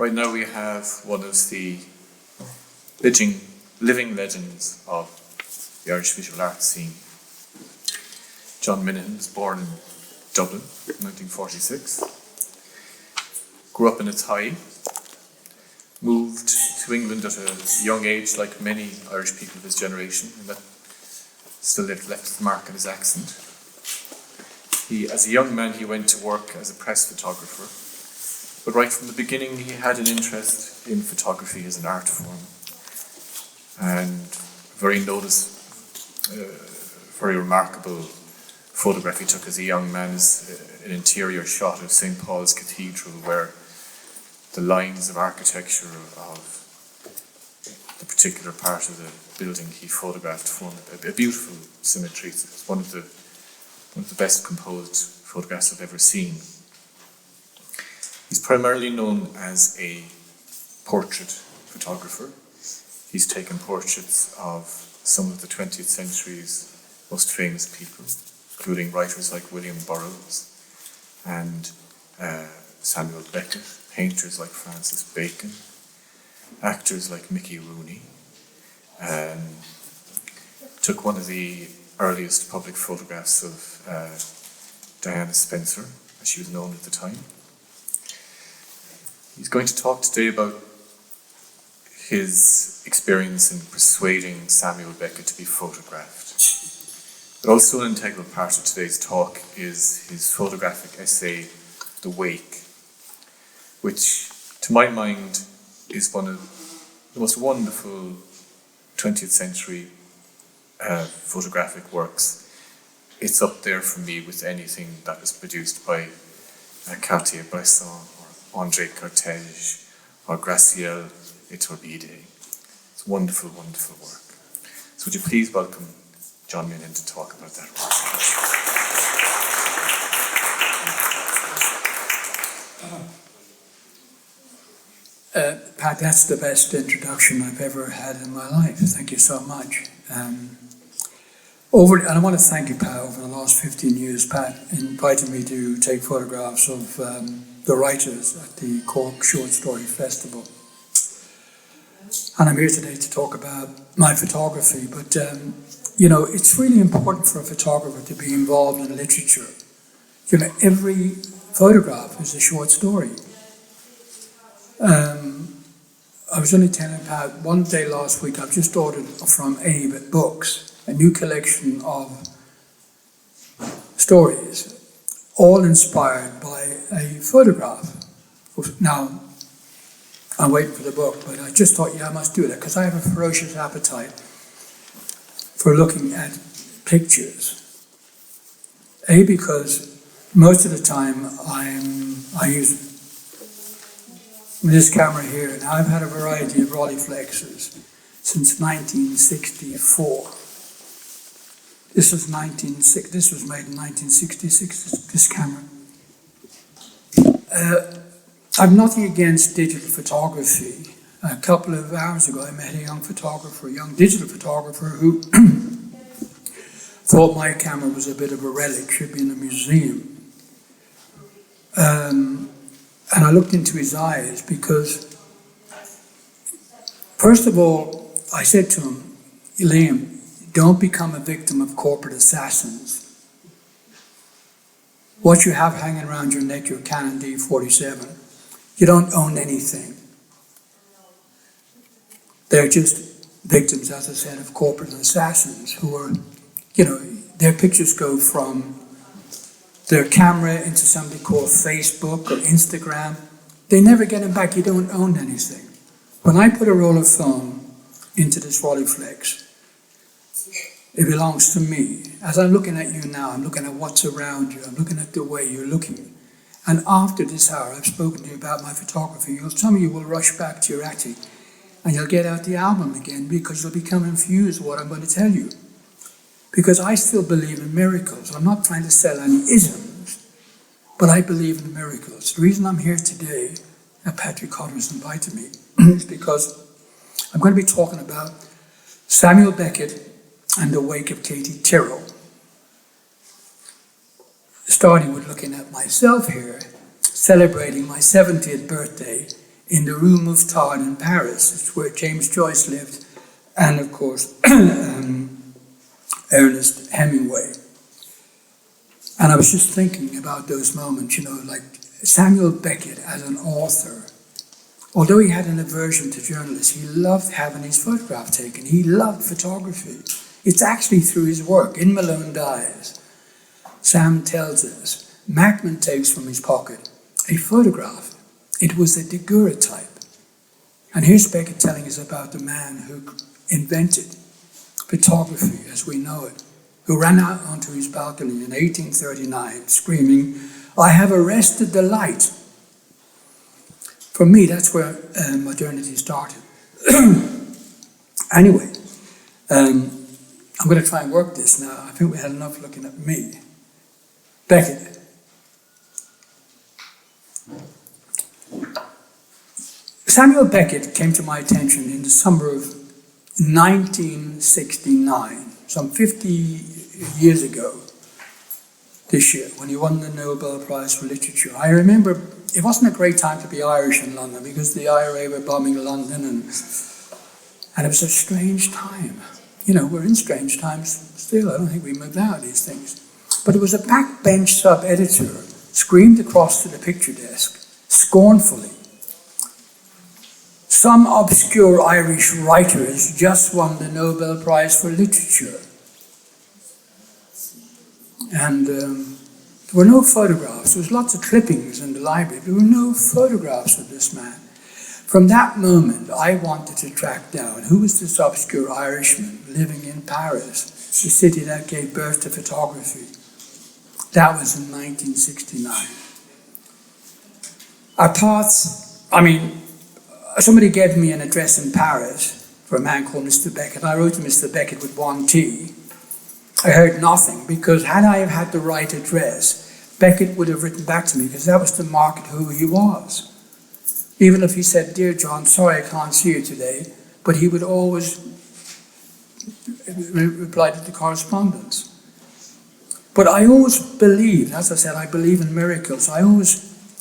Right now we have one of the living legends of the Irish visual arts scene. John Minihan was born in Dublin in 1946, grew up in Athy, moved to England at a young age like many Irish people of his generation, and that still left the mark on his accent. As a young man, he went to work as a press photographer, but right from the beginning he had an interest in photography as an art form. And very remarkable photograph he took as a young man is an interior shot of St. Paul's Cathedral, where the lines of architecture of the particular part of the building he photographed form a beautiful symmetry. It's one of the best composed photographs I've ever seen. He's primarily known as a portrait photographer. He's taken portraits of some of the 20th century's most famous people, including writers like William Burroughs and Samuel Beckett, painters like Francis Bacon, actors like Mickey Rooney. Took one of the earliest public photographs of Diana Spencer, as she was known at the time. He's going to talk today about his experience in persuading Samuel Beckett to be photographed. But also an integral part of today's talk is his photographic essay, The Wake, which, to my mind, is one of the most wonderful 20th century photographic works. It's up there for me with anything that was produced by Cartier-Bresson or André Cortège or Gracielle Iturbide. It's wonderful, wonderful work. So would you please welcome John Minihan to talk about that work. Pat, that's the best introduction I've ever had in my life. Thank you so much. And I want to thank you, Pat, over the last 15 years. Pat invited me to take photographs of the writers at the Cork Short Story Festival. And I'm here today to talk about my photography. But, it's really important for a photographer to be involved in literature. Every photograph is a short story. I was only telling Pat, one day last week, I've just ordered from Abe at Books a new collection of stories, all inspired by a photograph. Now, I'm waiting for the book, but I just thought, I must do that, because I have a ferocious appetite for looking at pictures. Because most of the time I use this camera here, and I've had a variety of Rolleiflexes since 1964. This was made in 1966, this camera. I've nothing against digital photography. A couple of hours ago I met a young digital photographer who thought my camera was a bit of a relic, should be in a museum. And I looked into his eyes because, first of all, I said to him, Liam, don't become a victim of corporate assassins. What you have hanging around your neck, your Canon D47, you don't own anything. They're just victims, as I said, of corporate assassins who are, their pictures go from their camera into something called Facebook or Instagram. They never get them back. You don't own anything. When I put a roll of film into this Rolleiflex, it belongs to me. As I'm looking at you now, I'm looking at what's around you. I'm looking at the way you're looking. And after this hour, I've spoken to you about my photography. Some of you will rush back to your attic and you'll get out the album again because you'll become infused with what I'm going to tell you. Because I still believe in miracles. I'm not trying to sell any isms, but I believe in miracles. The reason I'm here today, Patrick Cotter's invited me, is because I'm going to be talking about Samuel Beckett and the Wake of Katie Tyrrell. Starting with looking at myself here, celebrating my 70th birthday in the Rue Mouffetard in Paris. It's where James Joyce lived, and of course Ernest Hemingway. And I was just thinking about those moments, like Samuel Beckett as an author. Although he had an aversion to journalists, he loved having his photograph taken. He loved photography. It's actually through his work. In Malone Dies, Sam tells us, Macman takes from his pocket a photograph. It was a daguerreotype. And here's Beckett telling us about the man who invented photography as we know it, who ran out onto his balcony in 1839 screaming, "I have arrested the light." For me, that's where modernity started. Anyway, I'm going to try and work this now. I think we had enough looking at me. Beckett. Samuel Beckett came to my attention in the summer of 1969, some 50 years ago this year, when he won the Nobel Prize for Literature. I remember it wasn't a great time to be Irish in London because the IRA were bombing London, and it was a strange time. We're in strange times still. I don't think we moved out of these things. But it was a backbench sub-editor screamed across to the picture desk, scornfully, "Some obscure Irish writer has just won the Nobel Prize for Literature." And there were no photographs. There was lots of clippings in the library. There were no photographs of this man. From that moment, I wanted to track down who was this obscure Irishman living in Paris, the city that gave birth to photography. That was in 1969. Our paths, somebody gave me an address in Paris for a man called Mr. Beckett. I wrote to Mr. Beckett with one T. I heard nothing, because had I have had the right address, Beckett would have written back to me, because that was to market who he was. Even if he said, "Dear John, sorry I can't see you today," but he would always reply to the correspondence. But I always believed, as I said, I believe in miracles. I always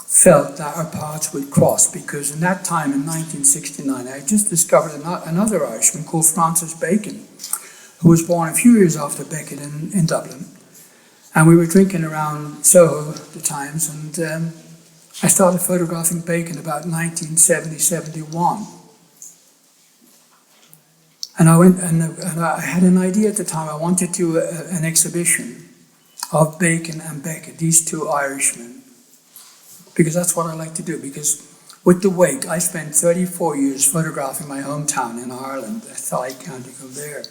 felt that our paths would cross, because in that time, in 1969, I had just discovered another Irishman called Francis Bacon, who was born a few years after Beckett in Dublin. And we were drinking around Soho at the times, and I started photographing Bacon about 1970-71. And I went, and I had an idea at the time. I wanted to do an exhibition of Bacon and Beckett, these two Irishmen, because that's what I like to do. Because with the Wake, I spent 34 years photographing my hometown in Ireland, Athy, County Kildare.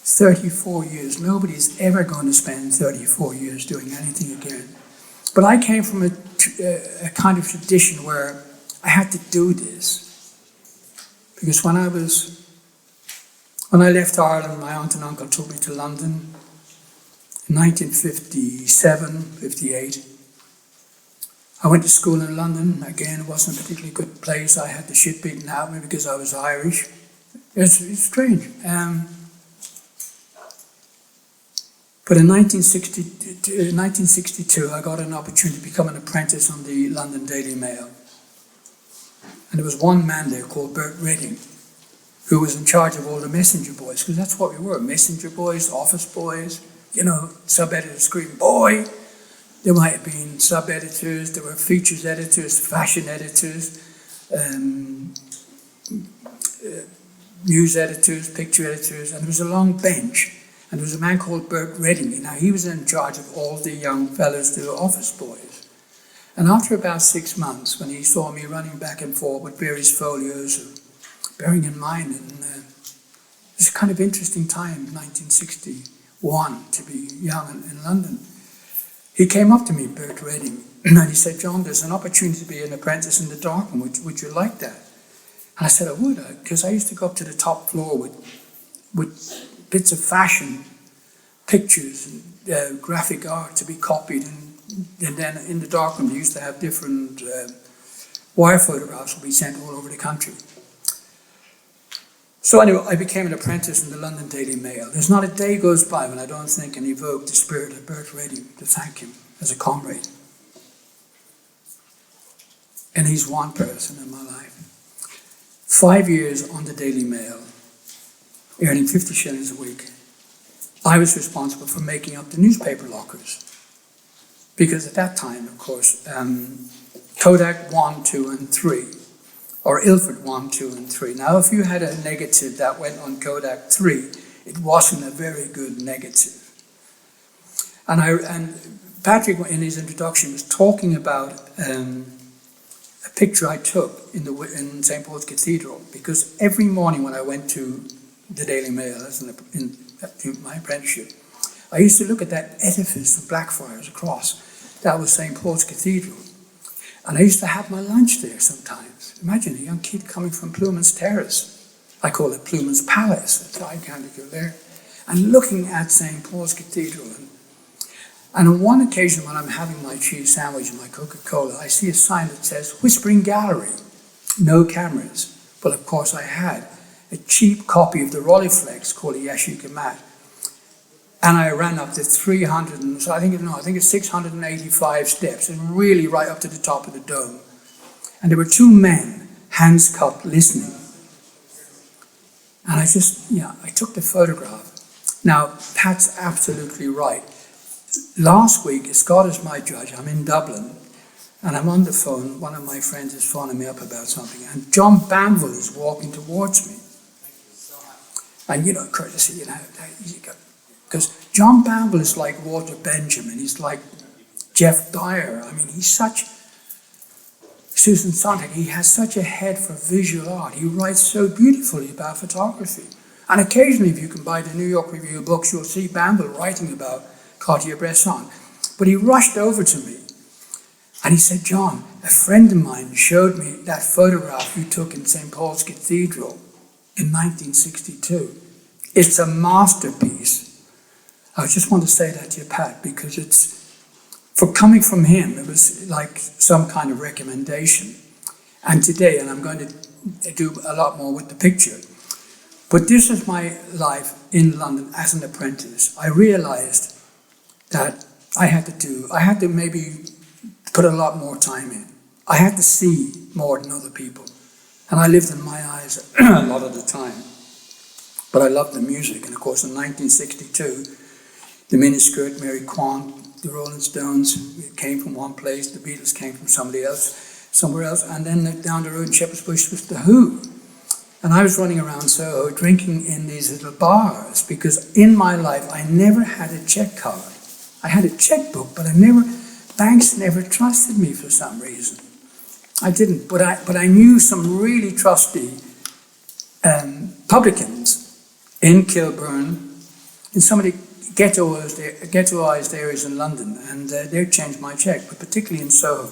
34 years. Nobody's ever going to spend 34 years doing anything again. But I came from a kind of tradition where I had to do this. Because when I left Ireland, my aunt and uncle took me to London in 1957, 58. I went to school in London. Again, it wasn't a particularly good place. I had the shit beaten out of me because I was Irish. It's strange. But in 1962, I got an opportunity to become an apprentice on the London Daily Mail. And there was one man there called Bert Redding, who was in charge of all the messenger boys, because that's what we were, messenger boys, office boys, sub-editors screaming, "Boy!" There might have been sub-editors, there were features editors, fashion editors, news editors, picture editors, and there was a long bench. And there was a man called Bert Redding. Now, he was in charge of all the young fellows, the office boys. And after about 6 months, when he saw me running back and forth with various folios, bearing in mind, it was a kind of interesting time, 1961, to be young in London. He came up to me, Bert Redding, and he said, "John, there's an opportunity to be an apprentice in the darkroom. Would you like that?" And I said, "I would," because I used to go up to the top floor with bits of fashion, pictures, and graphic art to be copied. And then in the darkroom, they used to have different wire photographs would be sent all over the country. So anyway, I became an apprentice in the London Daily Mail. There's not a day goes by when I don't think and evoke the spirit of Bert Redding to thank him as a comrade. and he's one person in my life. 5 years on the Daily Mail, earning 50 shillings a week. I was responsible for making up the newspaper lockers. Because at that time, of course, Kodak 1, 2, and 3, or Ilford 1, 2, and 3. Now, if you had a negative that went on Kodak 3, it wasn't a very good negative. And Patrick, in his introduction, was talking about a picture I took in St. Paul's Cathedral, because every morning when I went to the Daily Mail as in my apprenticeship, I used to look at that edifice of Blackfriars across. That was St. Paul's Cathedral. And I used to have my lunch there sometimes. Imagine a young kid coming from Pluman's Terrace. I call it Pluman's Palace. I can't go there. And looking at St. Paul's Cathedral. And on one occasion when I'm having my cheese sandwich and my Coca-Cola, I see a sign that says, Whispering Gallery, no cameras. Well, of course, I had a cheap copy of the Rolleiflex called a Yashica Mat. And I ran up to 300, so I think it's 685 steps, and really right up to the top of the dome. And there were two men, hands cupped, listening. And I took the photograph. Now, Pat's absolutely right. Last week, Scott is my judge, I'm in Dublin, and I'm on the phone, one of my friends is phoning me up about something, and John Banville is walking towards me. And courtesy, because John Banville is like Walter Benjamin, he's like Jeff Dyer. I mean, he's such, Susan Sontag, he has such a head for visual art. He writes so beautifully about photography. And occasionally, if you can buy the New York Review of Books, you'll see Banville writing about Cartier-Bresson. But he rushed over to me and he said, John, a friend of mine showed me that photograph you took in St. Paul's Cathedral in 1962. It's a masterpiece. I just want to say that to you, Pat, because for coming from him, it was like some kind of recommendation. And today, and I'm going to do a lot more with the picture, but this is my life in London as an apprentice. I realized that I had to maybe put a lot more time in. I had to see more than other people. And I lived in my eyes a lot of the time. But I loved the music. And of course, in 1962, the Miniskirt, Mary Quant, the Rolling Stones came from one place, the Beatles came from somewhere else, and then down the road in Shepherd's Bush was The Who. And I was running around Soho drinking in these little bars, because in my life I never had a check card. I had a checkbook, but banks never trusted me for some reason. I didn't, but I knew some really trusty publicans in Kilburn, in some of the ghettoized areas in London, and they changed my check, but particularly in Soho.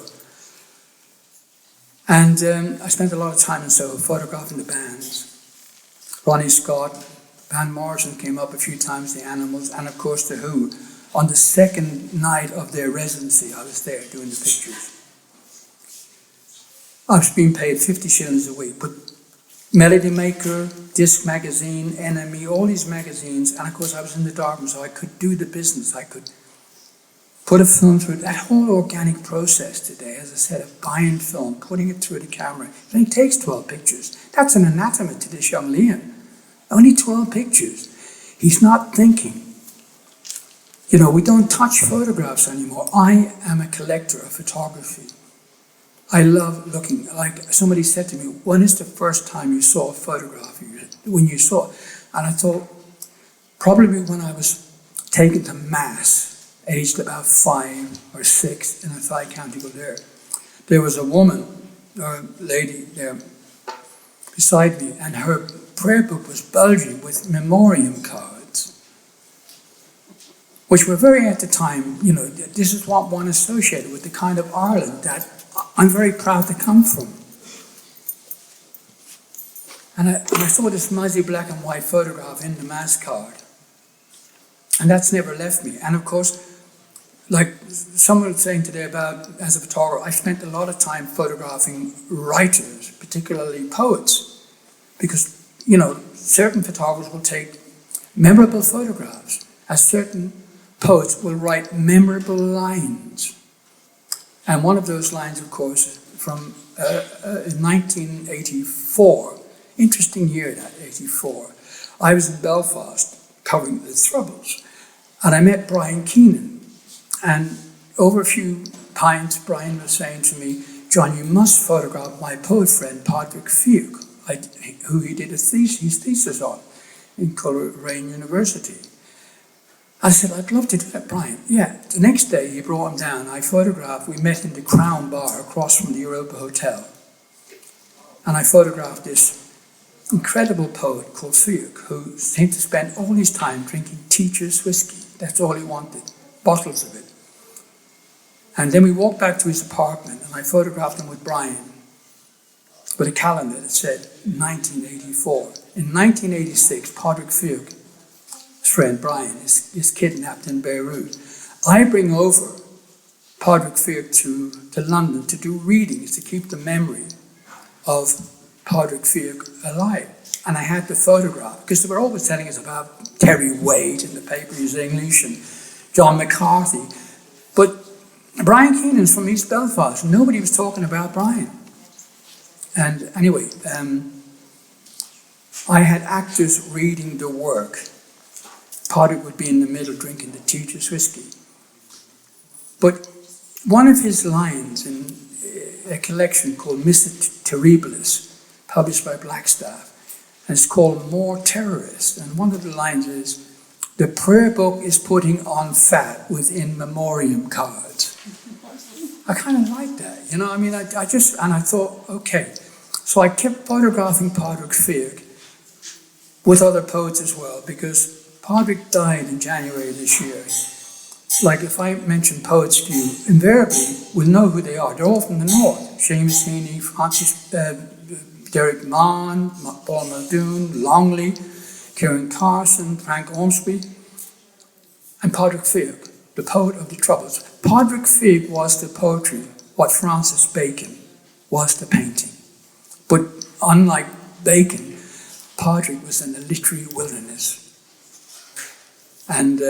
And I spent a lot of time in Soho photographing the bands. Ronnie Scott, Van Morrison came up a few times, the Animals, and of course The Who. On the second night of their residency, I was there doing the pictures. I was being paid 50 shillings a week, but Melody Maker, Disc Magazine, NME, all these magazines, and of course I was in the darkroom, so I could do the business. I could put a film through that whole organic process today, as I said, of buying film, putting it through the camera. It only takes 12 pictures. That's an anathema to this young Liam. Only 12 pictures. He's not thinking. We don't touch photographs anymore. I am a collector of photography. I love looking, like somebody said to me, when is the first time you saw a photograph, when you saw it? And I thought, probably when I was taken to Mass, aged about 5 or 6 in Athy, County Kildare. There was a woman, or a lady there beside me, and her prayer book was bulging with Memoriam cards, which were very, at the time, this is what one associated with the kind of Ireland that I'm very proud to come from. And I saw this muzzy black and white photograph in the Mass card. And that's never left me. And of course, like someone was saying today about, as a photographer, I spent a lot of time photographing writers, particularly poets, because, certain photographers will take memorable photographs, as certain poets will write memorable lines. And one of those lines, of course, from in 1984. Interesting year, that, 84. I was in Belfast covering the Troubles, and I met Brian Keenan. And over a few pints, Brian was saying to me, "John, you must photograph my poet friend, Padraig Fiúk, who he did his thesis on in Kildare University." I said, "I'd love to do that, Brian." Yeah. The next day, he brought him down. We met in the Crown Bar across from the Europa Hotel. And I photographed this incredible poet called Fiúk, who seemed to spend all his time drinking teacher's whiskey. That's all he wanted, bottles of it. And then we walked back to his apartment, and I photographed him with Brian, with a calendar that said 1984. In 1986, Padraig Fiúk, his friend Brian, is kidnapped in Beirut. I bring over Padraig Fiúk to London to do readings, to keep the memory of Padraig Fiúk alive. And I had the photograph, because they were always telling us about Terry Wade in the paper, he's English, and John McCarthy. But Brian Keenan's from East Belfast. Nobody was talking about Brian. And anyway, I had actors reading the work. Padraig would be in the middle drinking the teacher's whiskey. But one of his lines in a collection called Mr. Terribilis, published by Blackstaff, and it's called More Terrorists. And one of the lines is, "The prayer book is putting on fat with in memoriam cards." I kind of like that, you know. I mean, I thought, okay. So I kept photographing Padraig Fiúk with other poets as well, because Padraig died in January this year. Like, if I mention poets to you, invariably we'll know who they are. They're all from the north. Seamus Heaney, Francis, Derek Mann, Paul Muldoon, Longley, Kieran Carson, Frank Ormsby, and Padraig Fiúk, the poet of the Troubles. Padraig Fiúk was to poetry what Francis Bacon was to painting. But unlike Bacon, Padraig was in the literary wilderness. And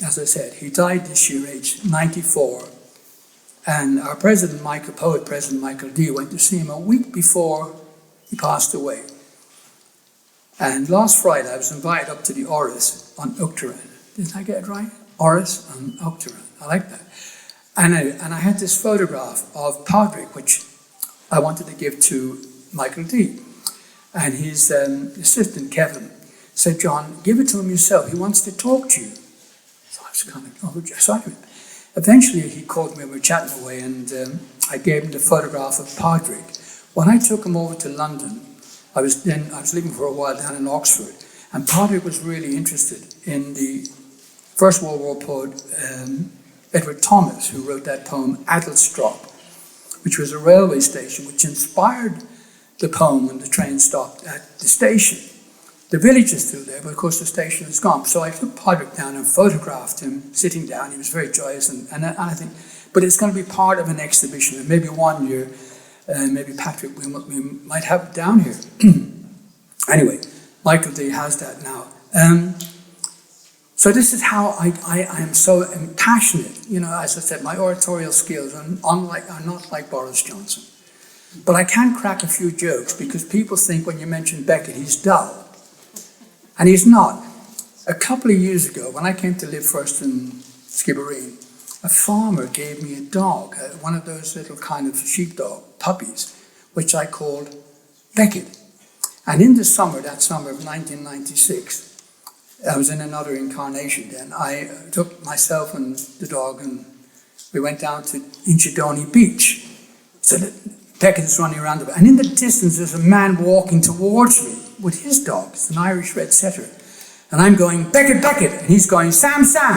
as I said, he died this year, aged 94. And our President Michael D, went to see him a week before he passed away. And last Friday, I was invited up to the Oris on Uachtaran. Did I get it right? Oris on Uachtaran. I like that. And I had this photograph of Padraig, which I wanted to give to Michael D. And his assistant, Kevin, said, "John, give it to him yourself. He wants to talk to you." So I was kind of excited. Eventually, he called me, we were chatting away, and I gave him the photograph of Padraig. When I took him over to London, I was living for a while down in Oxford, and Padraig was really interested in the First World War poet Edward Thomas, who wrote that poem Addlestrop, which was a railway station, which inspired the poem when the train stopped at the station. The village is still there, but of course the station is gone. So I took Padraig down and photographed him sitting down. He was very joyous, and I think, but it's going to be part of an exhibition, and maybe one year, maybe Patrick, we might have it down here. Anyway, Michael D has that now. So this is how I am so passionate. You know, as I said, my oratorial skills are not like Boris Johnson. But I can crack a few jokes, because people think when you mention Beckett, he's dull. And he's not. A couple of years ago, when I came to live first in Skibbereen, a farmer gave me a dog, one of those little kind of sheepdog puppies, which I called Beckett. And in the summer, that summer of 1996, I was in another incarnation then. I took myself and the dog, and we went down to Inchydoney Beach. So Beckett is running around, and in the distance there's a man walking towards me with his dog. It's an Irish red setter. And I'm going, "Beckett, Beckett," and he's going, "Sam, Sam."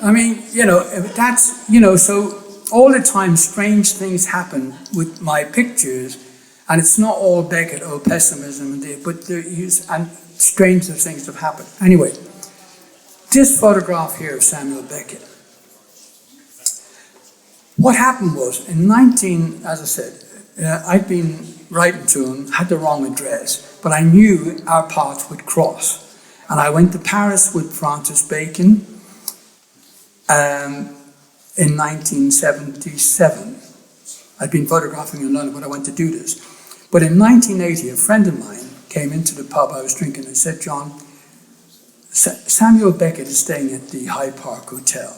I mean, you know, that's, you know, so all the time strange things happen with my pictures, and it's not all Beckett, oh, pessimism, but and strange things have happened. Anyway, this photograph here of Samuel Beckett. What happened was, as I said, I'd been writing to him, had the wrong address, but I knew our paths would cross. And I went to Paris with Francis Bacon in 1977. I'd been photographing in London, but I went to do this. But in 1980, a friend of mine came into the pub I was drinking and said, John, Samuel Beckett is staying at the Hyde Park Hotel.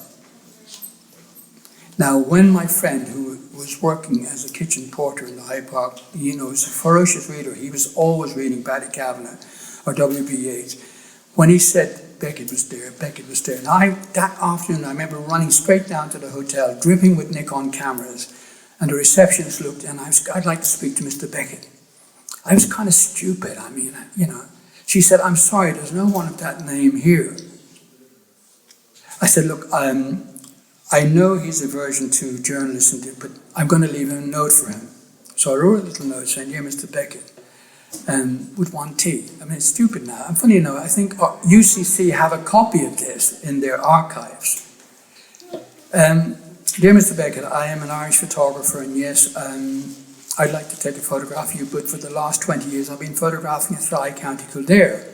Now, when my friend, who was working as a kitchen porter in the Hyde Park, was a ferocious reader. He was always reading Paddy Kavanagh or W.B. Yeats. When he said Beckett was there. And that afternoon, I remember running straight down to the hotel, dripping with Nikon cameras. And the receptionist looked, and I'd like to speak to Mr. Beckett. I was kind of stupid. She said, I'm sorry, there's no one of that name here. I said, look, I know he's aversion to journalists, but I'm going to leave him a note for him. So I wrote a little note saying, dear Mr. Beckett, with one T. It's stupid now. And funny I think UCC have a copy of this in their archives. Dear Mr. Beckett, I am an Irish photographer, and yes, I'd like to take a photograph of you, but for the last 20 years I've been photographing Athy, County Kildare.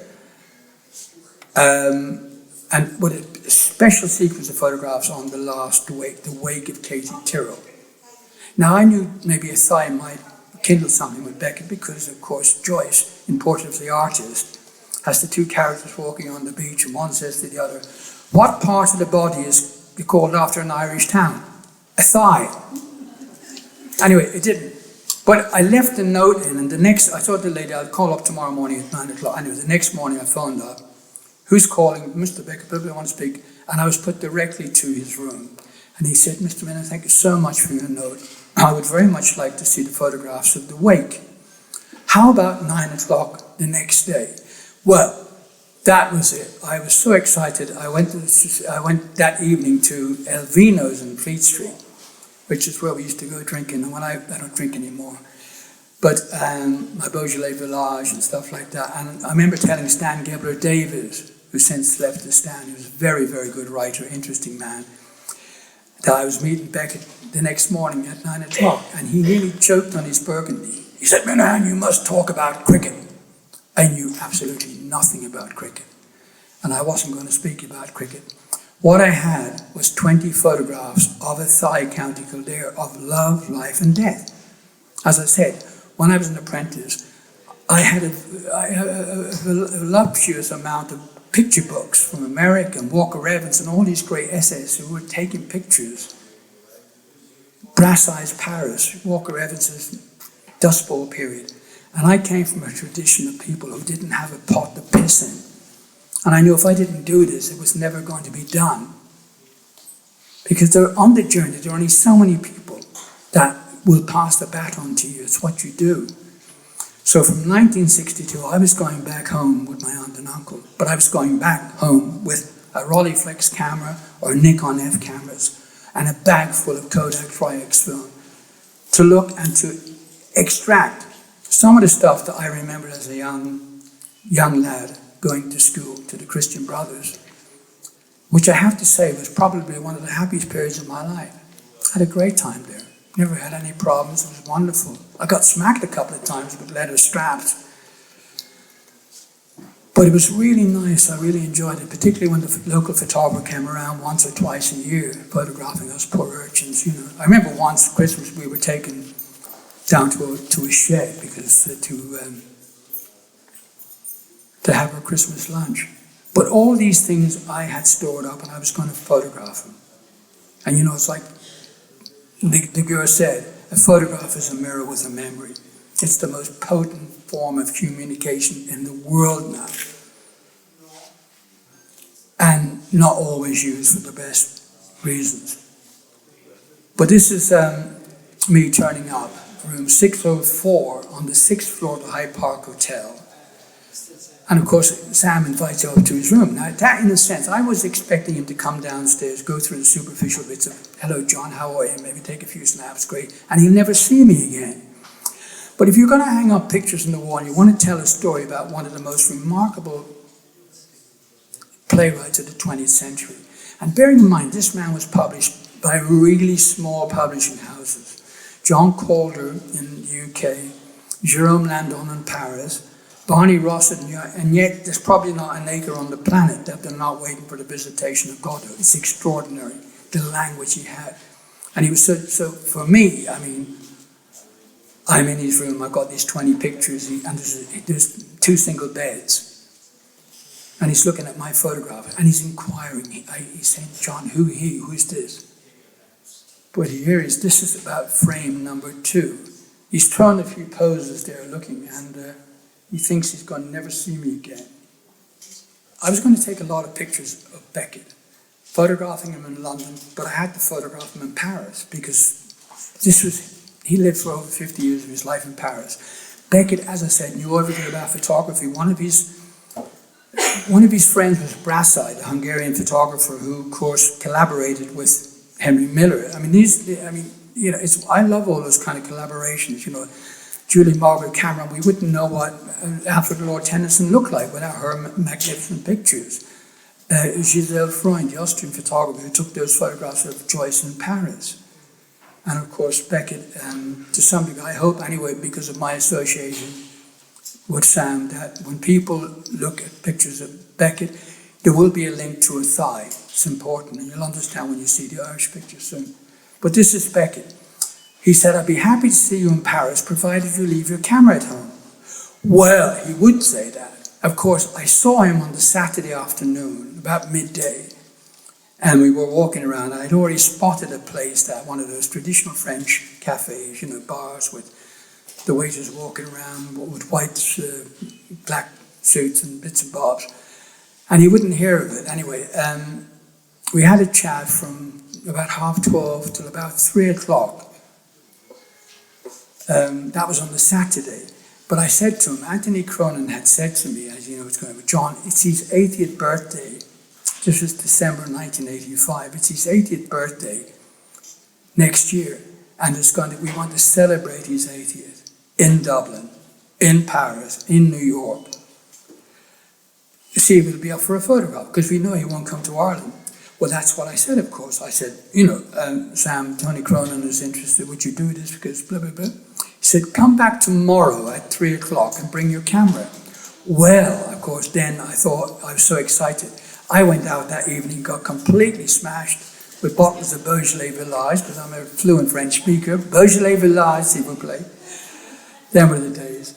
And with a special sequence of photographs on the wake of Katie Tyrrell. Now I knew maybe Athy might kindle something with Beckett because, of course, Joyce, in Portrait of the Artist, has the two characters walking on the beach, and one says to the other, what part of the body is called after an Irish town? A thigh. Anyway, it didn't. But I left a note in, and I told the lady, I'll call up tomorrow morning at 9 o'clock. Anyway, the next morning I phoned up. Who's calling? Mr. Beckett, I want to speak. And I was put directly to his room. And he said, Mr. Minihan, thank you so much for your note. I would very much like to see the photographs of the wake. How about 9 o'clock the next day? Well, that was it. I was so excited. I went that evening to El Vino's in Fleet Street, which is where we used to go drinking. And I don't drink anymore. But my Beaujolais Village and stuff like that. And I remember telling Stan Gebler Davis, who since left the stand, he was a very, very good writer, interesting man, that I was meeting Beckett the next morning at 9 o'clock, and he nearly choked on his Burgundy. He said, Minihan, you must talk about cricket. I knew absolutely nothing about cricket, and I wasn't going to speak about cricket. What I had was 20 photographs of Athy, County Kildare, of love, life and death. As I said, when I was an apprentice, I had a voluptuous amount of picture books from America and Walker Evans and all these great essayists who were taking pictures. Brass Eyes Paris, Walker Evans's Dust Bowl period. And I came from a tradition of people who didn't have a pot to piss in. And I knew if I didn't do this, it was never going to be done. Because on the journey, there are only so many people that will pass the baton to you. It's what you do. So from 1962, I was going back home with my aunt and uncle, but I was going back home with a Rolleiflex camera or Nikon F cameras and a bag full of Kodak Tri-X film to look and to extract some of the stuff that I remember as a young lad going to school, to the Christian Brothers, which I have to say was probably one of the happiest periods of my life. I had a great time there. Never had any problems. It was wonderful. I got smacked a couple of times with leather straps. But it was really nice. I really enjoyed it, particularly when the local photographer came around once or twice a year, photographing us poor urchins. I remember once Christmas we were taken down to a shed because to have our Christmas lunch. But all these things I had stored up, and I was going to photograph them. And it's like the girl said, a photograph is a mirror with a memory. It's the most potent form of communication in the world now. And not always used for the best reasons. But this is me turning up, room 604 on the 6th floor of the Hyde Park Hotel. And of course, Sam invites you up to his room. Now, that in a sense, I was expecting him to come downstairs, go through the superficial bits of, hello, John, how are you? Maybe take a few snaps, great. And he'll never see me again. But if you're going to hang up pictures on the wall, and you want to tell a story about one of the most remarkable playwrights of the 20th century. And bearing in mind, this man was published by really small publishing houses. John Calder in the UK, Jerome Landon in Paris, Barney Ross in New York, and yet there's probably not an acre on the planet that they're not waiting for the visitation of God. It's extraordinary, the language he had. And he was so for me, I'm in his room, I've got these 20 pictures, and there's 2 single beds. And he's looking at my photograph, and he's inquiring. He's saying, John, who's this? But here this is about frame number 2. He's thrown a few poses there looking, and he thinks he's going to never see me again. I was going to take a lot of pictures of Beckett, photographing him in London, but I had to photograph him in Paris, because he lived for over 50 years of his life in Paris. Beckett, as I said, knew everything about photography. One of his friends was Brassai, the Hungarian photographer who, of course, collaborated with Henry Miller. I love all those kind of collaborations, Julie Margaret Cameron. We wouldn't know what Alfred Lord Tennyson looked like without her magnificent pictures. Giselle Freund, the Austrian photographer who took those photographs of Joyce in Paris. And of course Beckett, to some degree, I hope anyway, because of my association with Sam, that when people look at pictures of Beckett, there will be a link to Athy. It's important, and you'll understand when you see the Irish picture soon. But this is Beckett. He said, I'd be happy to see you in Paris, provided you leave your camera at home. Well, he would say that. Of course, I saw him on the Saturday afternoon, about midday, and we were walking around. I'd already spotted a place, one of those traditional French cafes, bars with the waiters walking around with white, black suits and bits and bobs. And he wouldn't hear of it. Anyway, we had a chat from about 12:30 till about 3:00. That was on the Saturday. But I said to him, Anthony Cronin had said to me, as you know, John, it's his 80th birthday. This was December 1985. It's his 80th birthday next year. And we want to celebrate his 80th in Dublin, in Paris, in New York. See if it'll be up for a photograph, because we know he won't come to Ireland. Well, that's what I said, of course. I said, Sam, Tony Cronin is interested. Would you do this? Because blah, blah, blah. He said, come back tomorrow at 3:00 and bring your camera. Well, of course, then I thought, I was so excited. I went out that evening, got completely smashed with bottles of Beaujolais Village, because I'm a fluent French speaker. Beaujolais Village, s'il vous plaît. Them were the days.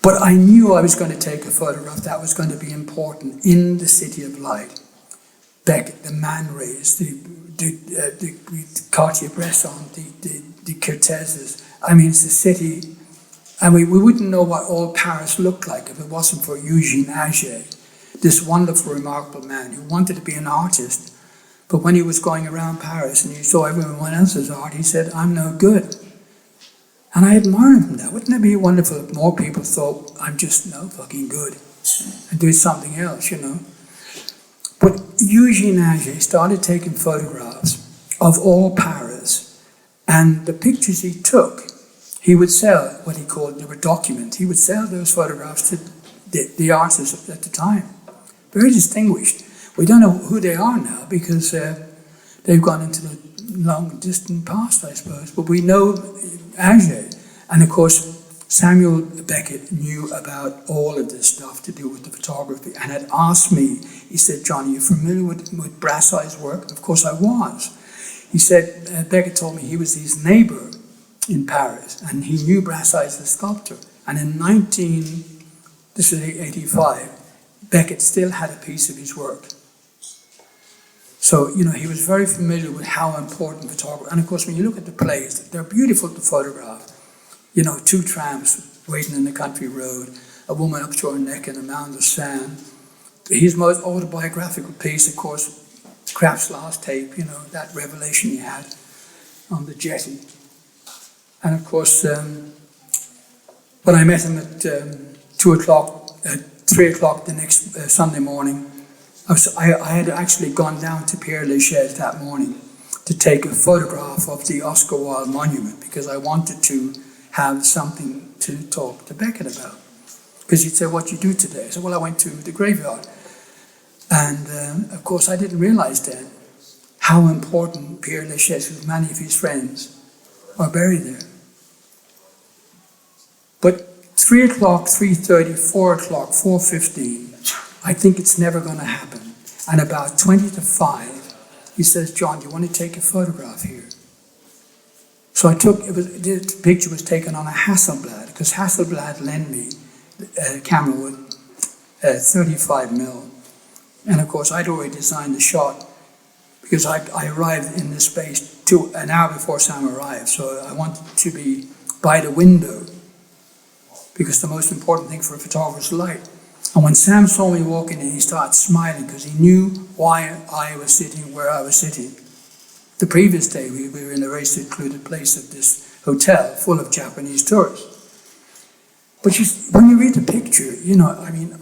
But I knew I was going to take a photograph that was going to be important in the City of Light. Beckett, the Man Rays, the Cartier-Bresson, the Cortezes. It's the city. And we wouldn't know what all Paris looked like if it wasn't for Eugène Auger, this wonderful, remarkable man who wanted to be an artist. But when he was going around Paris and he saw everyone else's art, he said, I'm no good. And I admire him for that. Wouldn't it be wonderful if more people thought, I'm just no fucking good, and do something else, But Eugène Auger started taking photographs of all Paris, and the pictures he took, he would sell what he called, they were documents. He would sell those photographs to the artists at the time. Very distinguished. We don't know who they are now, because they've gone into the long distant past, I suppose. But we know Auger. And of course, Samuel Beckett knew about all of this stuff to do with the photography and had asked me, he said, John, are you familiar with Brassai's work? Of course I was. He said, Beckett told me he was his neighbor in Paris, and he knew Brassai as the sculptor. And in 1985, Beckett still had a piece of his work. So, he was very familiar with how important photography, and of course, when you look at the plays, they're beautiful to photograph. 2 tramps waiting in the country road, a woman up to her neck in a mound of sand. His most autobiographical piece, of course, Kraft's last tape, that revelation he had on the jetty. And of course, when I met him at 3:00 the next Sunday morning, I had actually gone down to Père Lachaise that morning to take a photograph of the Oscar Wilde monument, because I wanted to have something to talk to Beckett about. Because he'd say, what you do today? I said, well, I went to the graveyard. And of course, I didn't realize then how important Père Lachaise, with many of his friends, are buried there. But 3:00, 3:30, 4:00, 4:15, I think it's never going to happen. And about 20 to 5, he says, John, do you want to take a photograph here? So So this picture was taken on a Hasselblad, because Hasselblad lent me a camera with 35mm. And of course, I'd already designed the shot, because I arrived in this space an hour before Sam arrived. So I wanted to be by the window, because the most important thing for a photographer is light. And when Sam saw me walking in, he started smiling, because he knew why I was sitting where I was sitting. The previous day, we were in a very secluded place at this hotel full of Japanese tourists. But when you read the picture,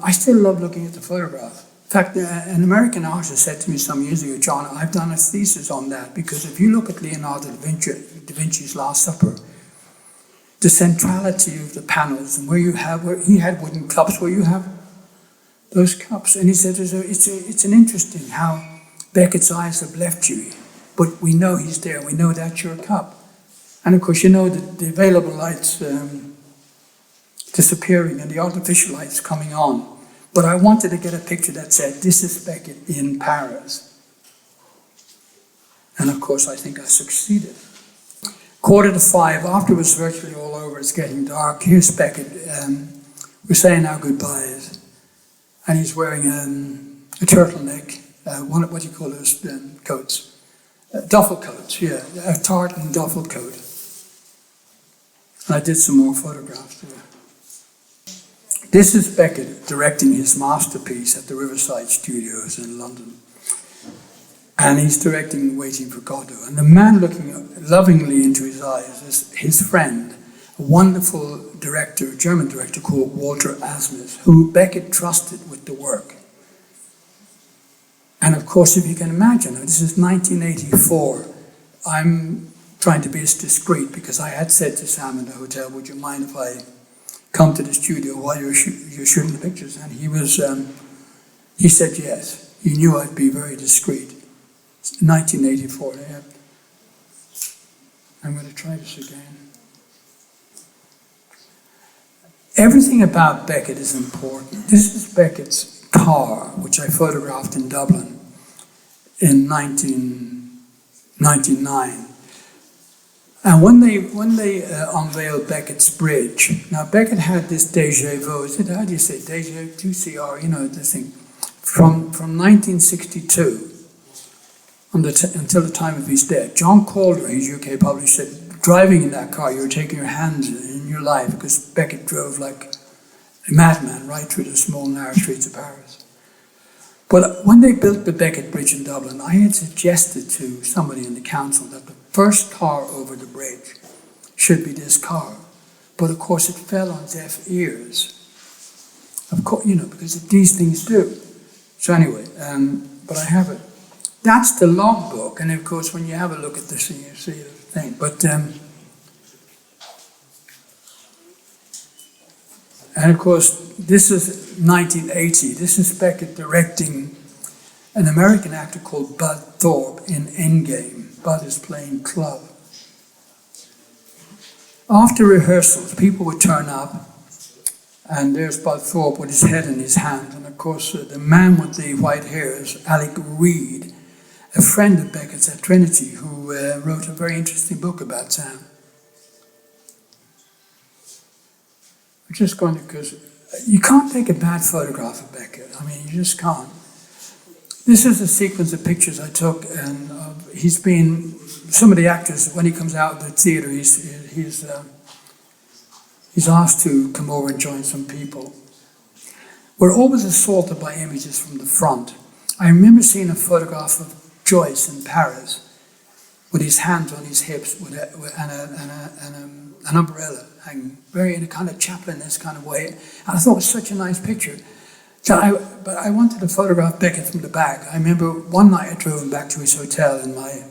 I still love looking at the photograph. In fact, an American artist said to me some years ago, John, I've done a thesis on that, because if you look at Leonardo da Vinci's Last Supper, the centrality of the panels, and where he had wooden cups, where you have those cups. And he said, it's an interesting how Beckett's eyes have left you, but we know he's there, we know that's your cup. And of course, the available light's disappearing and the artificial light's coming on. But I wanted to get a picture that said, this is Beckett in Paris. And of course, I think I succeeded. 4:45, after it was virtually all over, it's getting dark. Here's Beckett. We're saying our goodbyes. And he's wearing a turtleneck, what do you call those coats? Duffel coats, yeah, a tartan duffel coat. And I did some more photographs there. This is Beckett directing his masterpiece at the Riverside Studios in London. And he's directing Waiting for Godot. And the man looking lovingly into his eyes is his friend, a wonderful director, German director called Walter Asmus, who Beckett trusted with the work. And of course, if you can imagine, this is 1984. I'm trying to be as discreet, because I had said to Sam in the hotel, would you mind if I come to the studio while you're shooting the pictures? And he said yes. He knew I'd be very discreet. It's 1984. I'm going to try this again. Everything about Beckett is important. This is Beckett's car, which I photographed in Dublin in 1999. And when they unveiled Beckett's bridge, now Beckett had this déjà vu, how do you say, déjà vu, this thing, from 1962 until the time of his death. John Calder, his UK publisher, said, driving in that car, you were taking your hands in your life, because Beckett drove like a madman right through the small, narrow streets of Paris. But when they built the Beckett Bridge in Dublin, I had suggested to somebody in the council that the first car over the bridge should be this car. But of course it fell on deaf ears. Of course, because these things do. So anyway, but I have it. That's the logbook, and of course when you have a look at this, you see the thing. But and of course, this is 1980. This is Beckett directing an American actor called Bud Thorpe in Endgame. Bud is playing club. After rehearsals, people would turn up, and there's Bud Thorpe with his head in his hand. And of course, the man with the white hair is Alec Reed, a friend of Beckett's at Trinity, who wrote a very interesting book about Sam. I'm just going to, because you can't take a bad photograph of Beckett. I mean, you just can't. This is a sequence of pictures I took, and some of the actors, when he comes out of the theatre, he's asked to come over and join some people. We're always assaulted by images from the front. I remember seeing a photograph of Joyce in Paris with his hands on his hips and an umbrella hanging, very in a kind of Chaplin-esque kind of way. And I thought it was such a nice picture. But I wanted to photograph Beckett from the back. I remember one night I drove him back to his hotel in my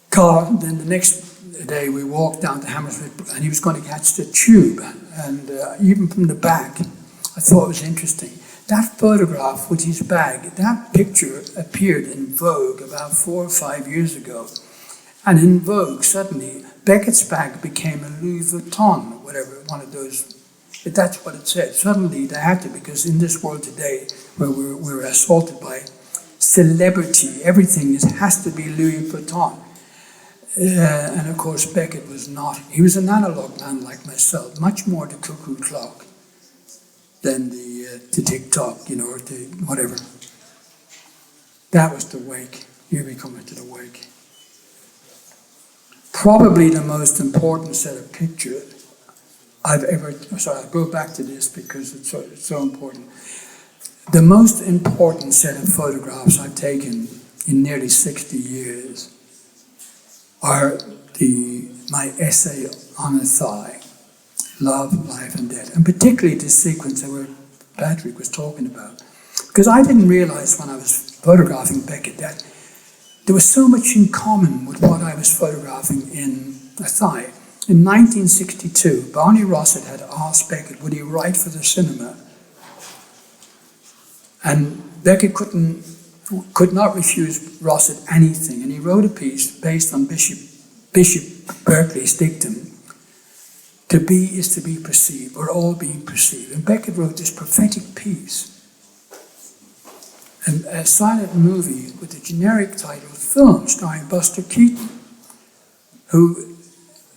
car. Then the next day we walked down to Hammersmith, and he was going to catch the tube. And even from the back, I thought it was interesting. That photograph with his bag, that picture appeared in Vogue about 4 or 5 years ago. And in Vogue, suddenly, Beckett's bag became a Louis Vuitton, or whatever, one of those. But that's what it said. Suddenly they had to, because in this world today, where we're assaulted by celebrity, everything has to be Louis Vuitton. And of course, Beckett was not. He was an analog man like myself, much more the cuckoo clock than the tick-tock, or the whatever. That was the wake. Here we come into the wake. Probably the most important set of pictures I've ever. Sorry, I'll go back to this because it's so important. The most important set of photographs I've taken in nearly 60 years are my essay on Athy, Love, Life and Death, and particularly this sequence that Patrick was talking about. Because I didn't realize when I was photographing Beckett that there was so much in common with what I was photographing in Athy. In 1962, Barney Rossett had asked Beckett would he write for the cinema, and Beckett could not refuse Rossett anything, and he wrote a piece based on Bishop Berkeley's dictum, to be is to be perceived, we're all being perceived. And Beckett wrote this prophetic piece, and a silent movie with the generic title Film, starring Buster Keaton, who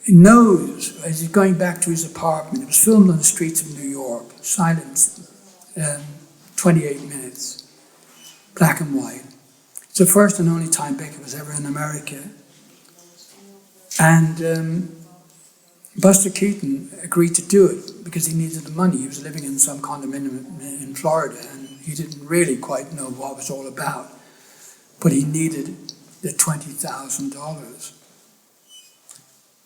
knows, as he's going back to his apartment, it was filmed on the streets of New York, silent, 28 minutes, black and white. It's the first and only time Beckett was ever in America. And Buster Keaton agreed to do it because he needed the money. He was living in some condominium in Florida, and he didn't really quite know what it was all about. But he needed the $20,000.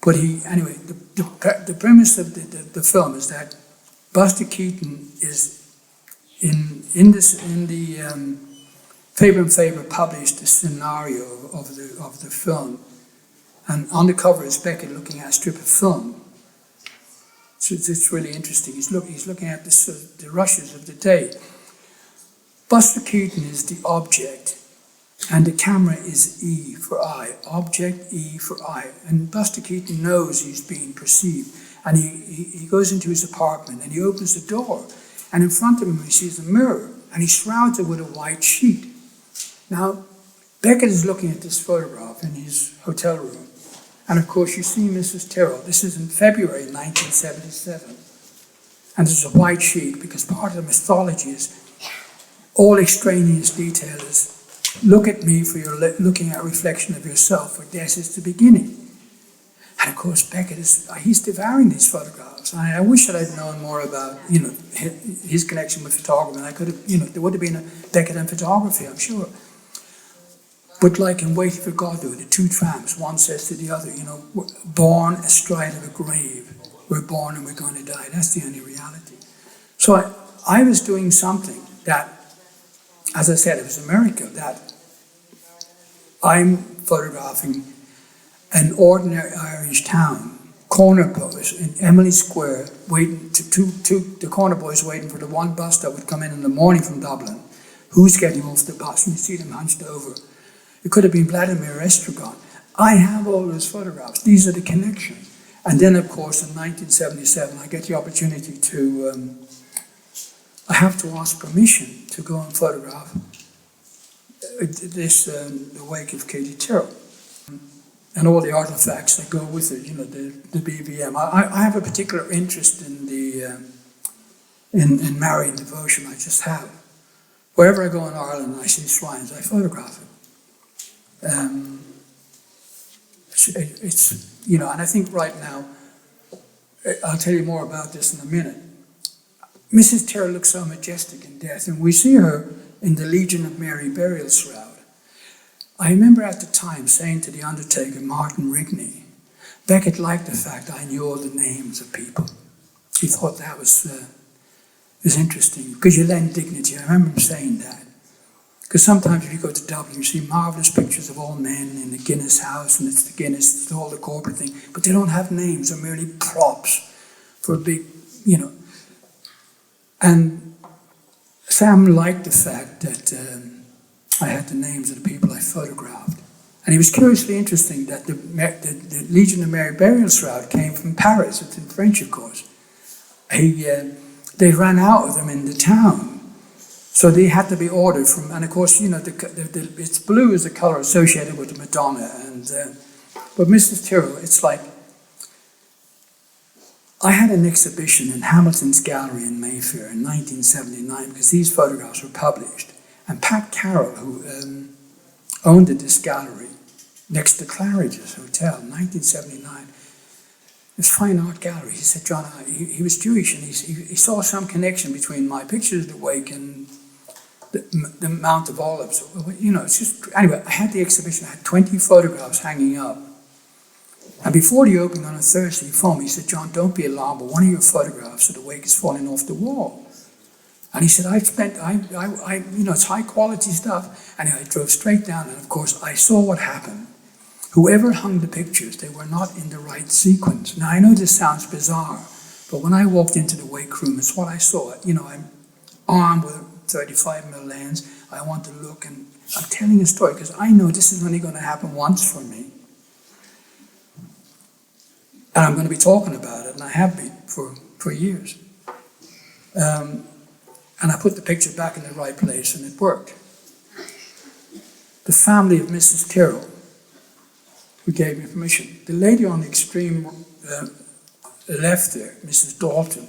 But anyway, the premise of the film is that Buster Keaton is in the Faber and Faber published a scenario of the film, and on the cover is Beckett looking at a strip of film. So it's really interesting. He's looking at the rushes of the day. Buster Keaton is the object, and the camera is E for eye. Object, E for eye. And Buster Keaton knows he's being perceived. And he goes into his apartment and he opens the door. And in front of him he sees a mirror. And he shrouds it with a white sheet. Now, Beckett is looking at this photograph in his hotel room. And of course you see Mrs. Tyrrell. This is in February 1977. And there's a white sheet because part of the mythology is all extraneous detail is look at me for your looking at a reflection of yourself, for death is the beginning. And of course Beckett he's devouring these photographs. I wish that I'd known more about his connection with photography. And I could have there would have been a Beckett and photography, I'm sure. But like in Waiting for Godot, the two tramps, one says to the other, we're born astride of a grave. We're born and we're going to die. That's the only reality. So I was doing something that, as I said, it was America, that I'm photographing an ordinary Irish town, corner boys in Emily Square, waiting the corner boys waiting for the one bus that would come in the morning from Dublin. Who's getting off the bus? And you see them hunched over. It could have been Vladimir Estragon. I have all those photographs. These are the connections. And then, of course, in 1977, I get the opportunity to, I have to ask permission to go and photograph the wake of Katie Tyrrell. And all the artifacts that go with it, the BVM. I have a particular interest in in Marian devotion. I just have. Wherever I go in Ireland and I see shrines, I photograph it. And I think right now, I'll tell you more about this in a minute. Mrs. Tyrrell looks so majestic in death, and we see her in the Legion of Mary burial shroud. I remember at the time saying to the undertaker, Martin Rigney, Beckett liked the fact I knew all the names of people. He thought that was interesting, because you lend dignity. I remember him saying that. Because sometimes if you go to Dublin, you see marvellous pictures of all men in the Guinness house, and it's the Guinness, it's all the corporate thing, but they don't have names, they're merely props for a big, And Sam liked the fact that I had the names of the people I photographed. And he was curiously interesting that the Legion of Mary burial shroud came from Paris. It's in French, of course. They ran out of them in the town. So they had to be ordered from, and of course, it's blue is the color associated with the Madonna. But Mrs. Tyrrell, it's like, I had an exhibition in Hamilton's Gallery in Mayfair in 1979 because these photographs were published. And Pat Carroll, who owned this gallery next to Claridge's Hotel in 1979, this fine art gallery, he said, John, he was Jewish and he saw some connection between my pictures of the wake and the Mount of Olives. You know, it's just, anyway, I had the exhibition, I had 20 photographs hanging up. And before the opening on a Thursday, he phoned me, he said, John, don't be alarmed, but one of your photographs of the wake is falling off the wall. And he said, it's high quality stuff. And I drove straight down, and of course, I saw what happened. Whoever hung the picters, they were not in the right sequence. Now, I know this sounds bizarre, but when I walked into the wake room, it's what I saw. You know, I'm armed with a 35mm lens. I want to look, and I'm telling a story because I know this is only going to happen once for me. And I'm going to be talking about it, and I have been for years. And I put the picture back in the right place, and it worked. The family of Mrs. Tyrrell, who gave me permission. The lady on the extreme left there, Mrs. Dalton,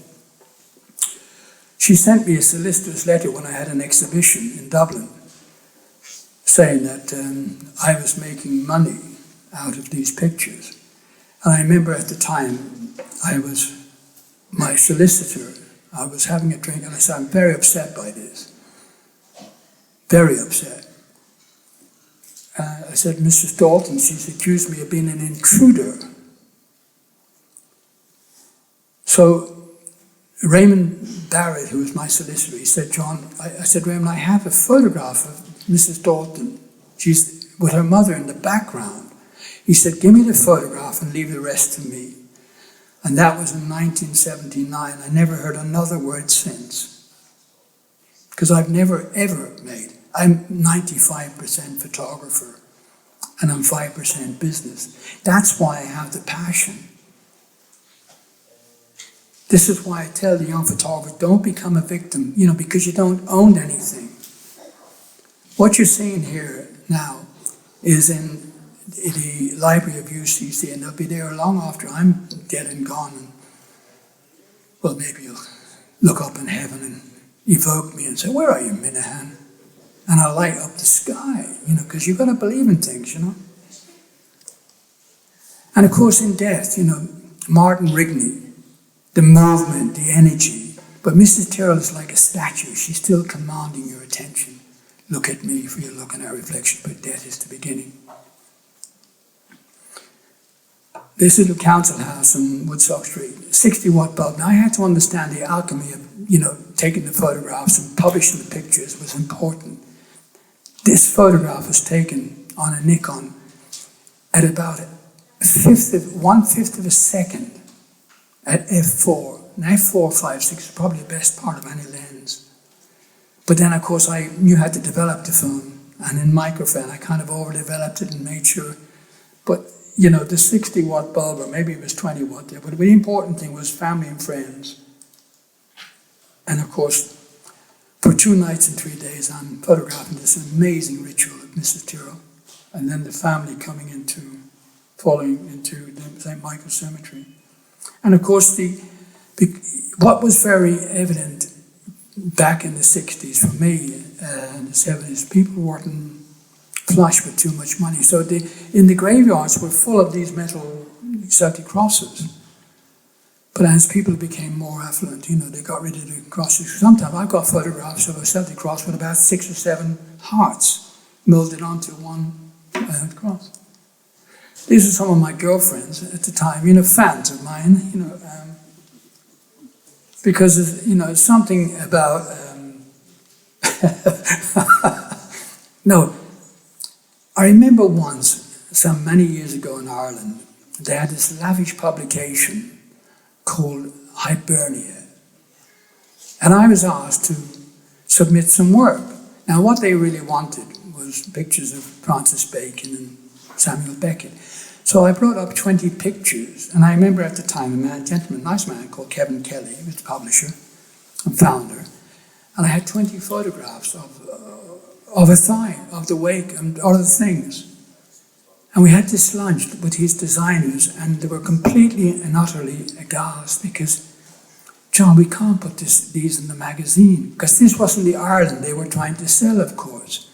she sent me a solicitor's letter when I had an exhibition in Dublin, saying that I was making money out of these pictures. And I remember at the time, my solicitor, I was having a drink, and I said, I'm very upset by this. Very upset. I said, Mrs. Dalton, she's accused me of being an intruder. So Raymond Barrett, who was my solicitor, he said, John, I said, Raymond, I have a photograph of Mrs. Dalton. She's with her mother in the background. He said, give me the photograph and leave the rest to me. And that was in 1979. I never heard another word since. Because I've never, ever made. I'm 95% photographer, and I'm 5% business. That's why I have the passion. This is why I tell the young photographer, don't become a victim, because you don't own anything. What you're seeing here now is in the library of UCC, and they'll be there long after I'm dead and gone. And, well, maybe you'll look up in heaven and evoke me and say, where are you, Minihan? And I'll light up the sky, because you've got to believe in things, And of course, in death, Martin Rigney, the movement, the energy. But Mrs. Tyrrell is like a statue. She's still commanding your attention. Look at me, for you look in our reflection, but death is the beginning. This little council house in Woodstock Street, 60-watt bulb. Now, I had to understand the alchemy of, taking the photographs and publishing the pictures was important. This photograph was taken on a Nikon at about 1/5 of a second at f4. And f4.56 is probably the best part of any lens. But then, of course, I knew how to develop the film. And in microfilm, I kind of overdeveloped it and made sure. But, the 60-watt bulb, or maybe it was 20-watt there. But the important thing was family and friends. And, of course, for 2 nights and 3 days, I'm photographing this amazing ritual of Mrs. Tyrrell. And then the family falling into the St. Michael's Cemetery. And of course, what was very evident back in the 60s for me and the 70s, people weren't flush with too much money. So in the graveyards were full of these metal Celtic crosses. But as people became more affluent, they got rid of the crosses. Sometimes I've got photographs of a Celtic cross with about 6 or 7 hearts molded onto one cross. These are some of my girlfriends at the time, fans of mine, because, something about, no, I remember once, some many years ago in Ireland, they had this lavish publication called Hibernia. And I was asked to submit some work. Now, what they really wanted was pictures of Francis Bacon and Samuel Beckett. So I brought up 20 pictures, and I remember at the time a nice man called Kevin Kelly, who was the publisher and founder, and I had 20 photographs of Athy, of the wake, and other things. And we had this lunch with his designers, and they were completely and utterly aghast because, John, we can't put these in the magazine, because this wasn't the Ireland they were trying to sell, of course.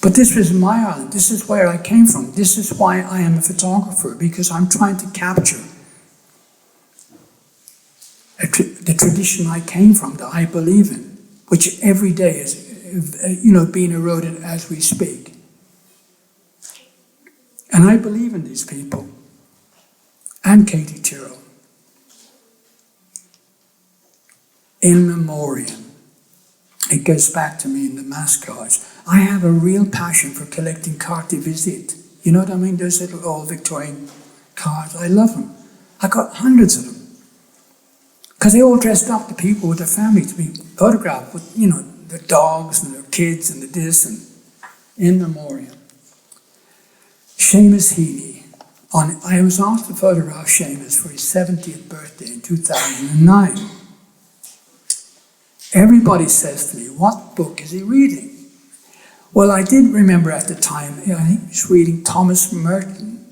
But this was my Ireland. This is where I came from. This is why I am a photographer, because I'm trying to capture the tradition I came from, that I believe in, which every day is, being eroded as we speak. And I believe in these people, and Katie Tyrrell. In Memoriam. It goes back to me in the mass cards. I have a real passion for collecting carte de visite. You know what I mean? Those little old Victorian cards. I love them. I got hundreds of them. Because they all dressed up the people with their family to be photographed with, their dogs and their kids and the this and in Memoriam. Seamus Heaney. I was asked to photograph Seamus for his 70th birthday in 2009. Everybody says to me, what book is he reading? Well, I did remember at the time, I think he was reading Thomas Merton.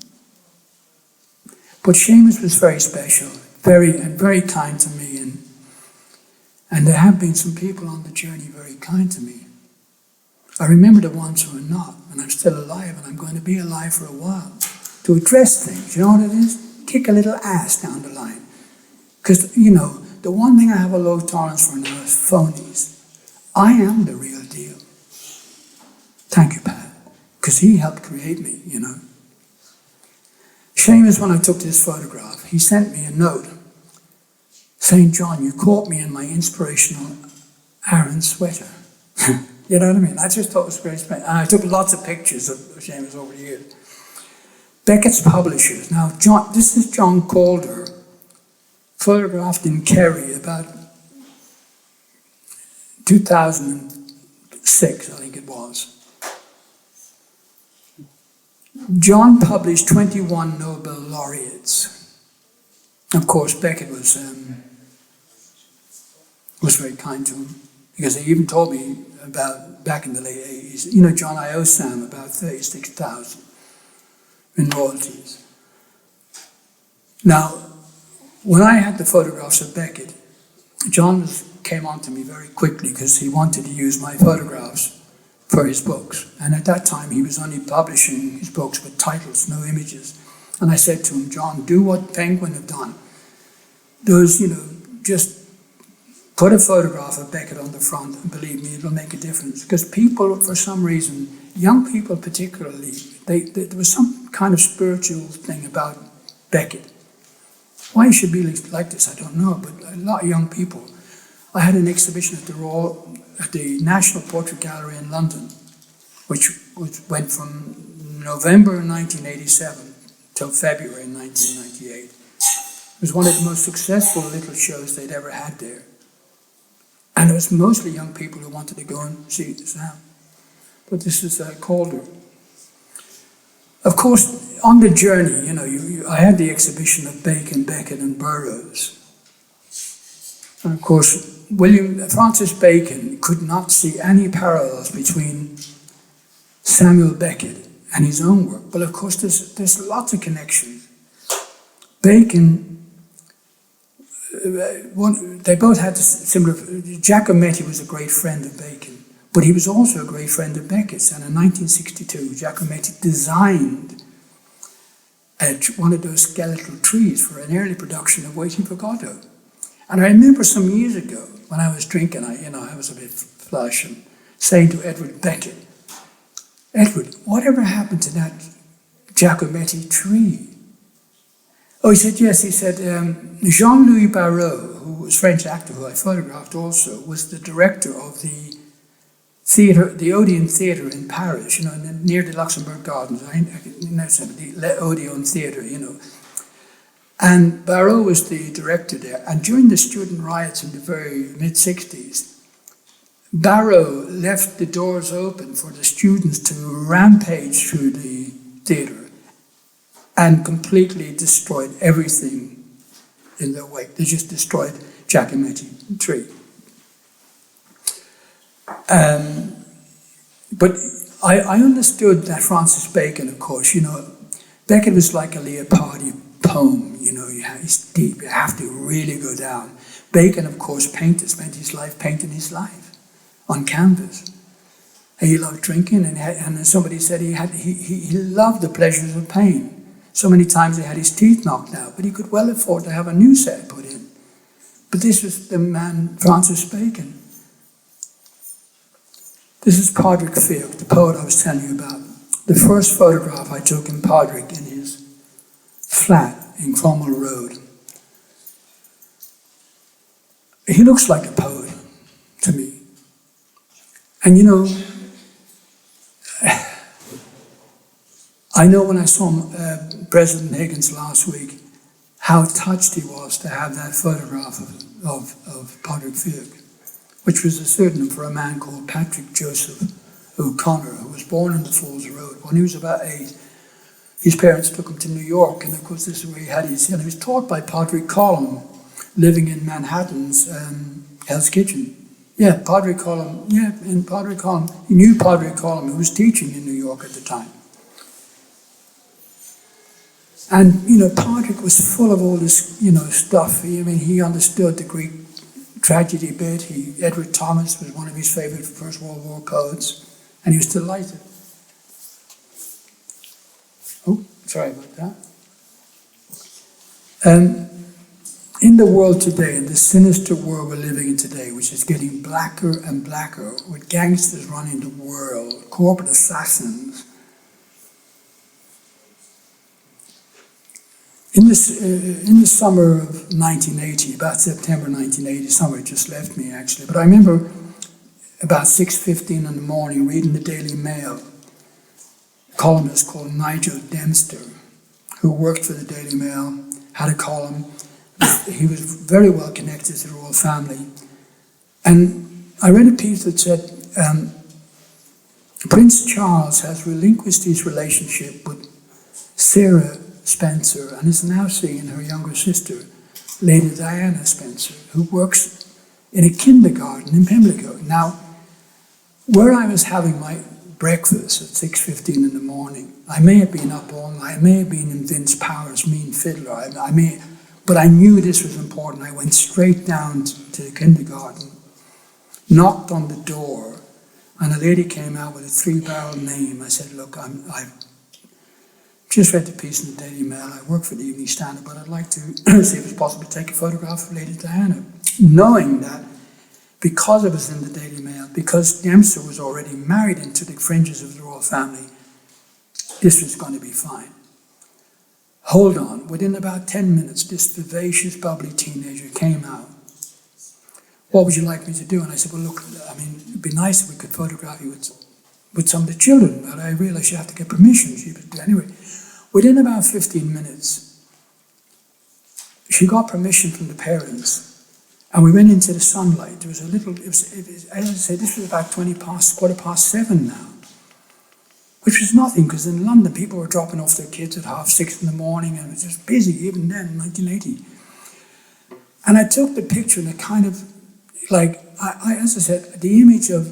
But Seamus was very special, very kind to me. And there have been some people on the journey very kind to me. I remember the ones who are not, and I'm still alive, and I'm going to be alive for a while. To address things, you know what it is? Kick a little ass down the line. Because, the one thing I have a low tolerance for now is phonies. I am the real deal. Thank you, Pat. Because he helped create me, Seamus, when I took this photograph, he sent me a note saying, John, you caught me in my inspirational Aaron sweater. You know what I mean? I just thought it was great. And I took lots of pictures of Seamus over the years. Beckett's publishers. Now, this is John Calder, photographed in Kerry about 2006, I think it was. John published 21 Nobel laureates. Of course, Beckett was very kind to him, because he even told me about, back in the late 80s, John, I owe Sam about 36,000 in royalties. Now, when I had the photographs of Beckett, John came on to me very quickly because he wanted to use my photographs for his books. And at that time, he was only publishing his books with titles, no images. And I said to him, John, do what Penguin have done. Those, just put a photograph of Beckett on the front, and believe me, it'll make a difference. Because people, for some reason, young people particularly, there was some kind of spiritual thing about Beckett. Why he should be like this, I don't know, but a lot of young people. I had an exhibition at the National Portrait Gallery in London, which went from November 1987 till February 1998. It was one of the most successful little shows they'd ever had there. And it was mostly young people who wanted to go and see Sam. But this is Calder. Of course, on the journey, I had the exhibition of Bacon, Beckett and Burroughs. And of course, Francis Bacon could not see any parallels between Samuel Beckett and his own work. But of course, there's lots of connections. Bacon, they both had similar. Giacometti was a great friend of Bacon, but he was also a great friend of Beckett's. And in 1962, Giacometti designed one of those skeletal trees for an early production of Waiting for Godot. And I remember some years ago when I was drinking, I was a bit flush, and saying to Edward Beckett, Edward, whatever happened to that Giacometti tree? Oh, he said, yes. He said, Jean-Louis Barrault, who was a French actor who I photographed also, was the director of the theatre, the Odeon Theatre in Paris, near the Luxembourg Gardens. The Odeon Theatre, And Barrault was the director there. And during the student riots in the very mid-60s, Barrault left the doors open for the students to rampage through the theatre and completely destroyed everything in their wake. They just destroyed Giacometti tree. But I understood that Francis Bacon, of course, Beckett was like a Leopardi poem, it's deep, you have to really go down. Bacon, of course, spent his life painting his life on canvas. He loved drinking, and somebody said he loved the pleasures of pain. So many times he had his teeth knocked out, but he could well afford to have a new set put in. But this was the man, Francis Bacon. This is Padraig Fiach, the poet I was telling you about. The first photograph I took in Padraig in his flat in Cromwell Road. He looks like a poet to me. And I know when I saw President Higgins last week, how touched he was to have that photograph of Padraig Fiach, which was a pseudonym for a man called Patrick Joseph O'Connor, who was born in the Falls Road. When he was about 8, his parents took him to New York, and of course this is where he had his, he was taught by Padraig Colum, living in Manhattan's Hell's Kitchen. Yeah, Padraig Colum, he knew Padraig Colum, who was teaching in New York at the time. And, Padraig was full of all this, stuff. He understood the Greek tragedy bit. Edward Thomas was one of his favorite First World War poets, and he was delighted. Oh, sorry about that. In the world today, in the sinister world we're living in today, which is getting blacker and blacker, with gangsters running the world, corporate assassins, in the summer of 1980, about September 1980, summer just left me actually, but I remember about 6:15 in the morning reading the Daily Mail, a columnist called Nigel Dempster, who worked for the Daily Mail, had a column. He was very well connected to the royal family. And I read a piece that said, Prince Charles has relinquished his relationship with Sarah Spencer and is now seeing her younger sister, Lady Diana Spencer, who works in a kindergarten in Pimlico. Now, where I was having my breakfast at 6:15 in the morning, I may have been up all night, I may have been in Vince Power's Mean Fiddler, but I knew this was important. I went straight down to the kindergarten, knocked on the door, and a lady came out with a 3-barrel name. I said, look, I've just read the piece in the Daily Mail. I work for the Evening Standard, but I'd like to see if it's possible to take a photograph of Lady Diana. Knowing that because it was in the Daily Mail, because Dempster was already married into the fringes of the royal family, this was going to be fine. Hold on, within about 10 minutes, this vivacious, bubbly teenager came out. What would you like me to do? And I said, well, look, it'd be nice if we could photograph you with some of the children, but I realized you have to get permission. Anyway, within about 15 minutes, she got permission from the parents, and we went into the sunlight. There was a little, as I say, this was about 7:15 now, which was nothing, because in London, people were dropping off their kids at 6:30 in the morning, and it was just busy, even then, in 1980. And I took the picture, and it kind of, as I said, the image of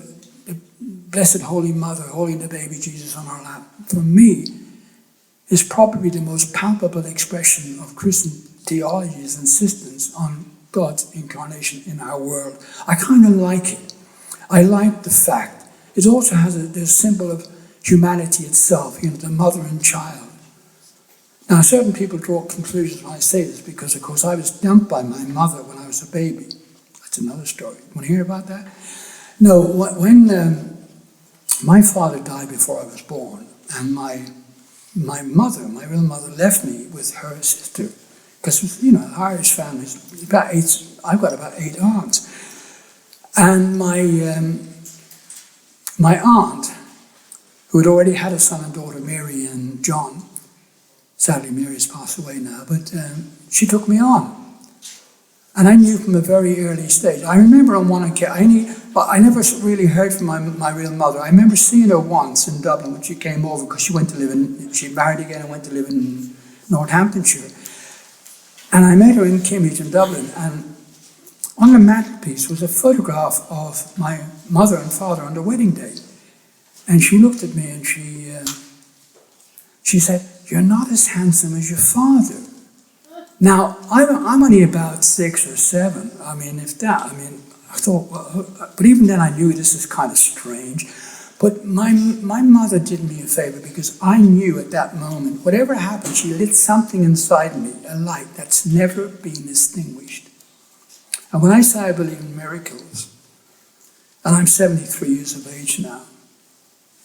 the Blessed Holy Mother holding the baby Jesus on her lap, for me, is probably the most palpable expression of Christian theology's insistence on God's incarnation in our world. I kind of like it. I like the fact. It also has the symbol of humanity itself, the mother and child. Now, certain people draw conclusions when I say this, because, of course, I was dumped by my mother when I was a baby. That's another story. Want to hear about that? No, when my father died before I was born, and my mother, my real mother, left me with her sister, because, Irish families, I've got about 8 aunts. And my aunt, who had already had a son and daughter, Mary and John, sadly Mary's passed away now, but she took me on. And I knew from a very early stage. I remember on one occasion, I never really heard from my real mother. I remember seeing her once in Dublin when she came over, because she married again and went to live in Northamptonshire. And I met her in Kimmage in Dublin, and on the mantelpiece was a photograph of my mother and father on their wedding day. And she looked at me and she said, "You're not as handsome as your father." Now, I'm only about 6 or 7. I mean, if that, I mean, I thought, well, but even then I knew this is kind of strange. But my mother did me a favor, because I knew at that moment, whatever happened, she lit something inside me, a light that's never been extinguished. And when I say I believe in miracles, and I'm 73 years of age now,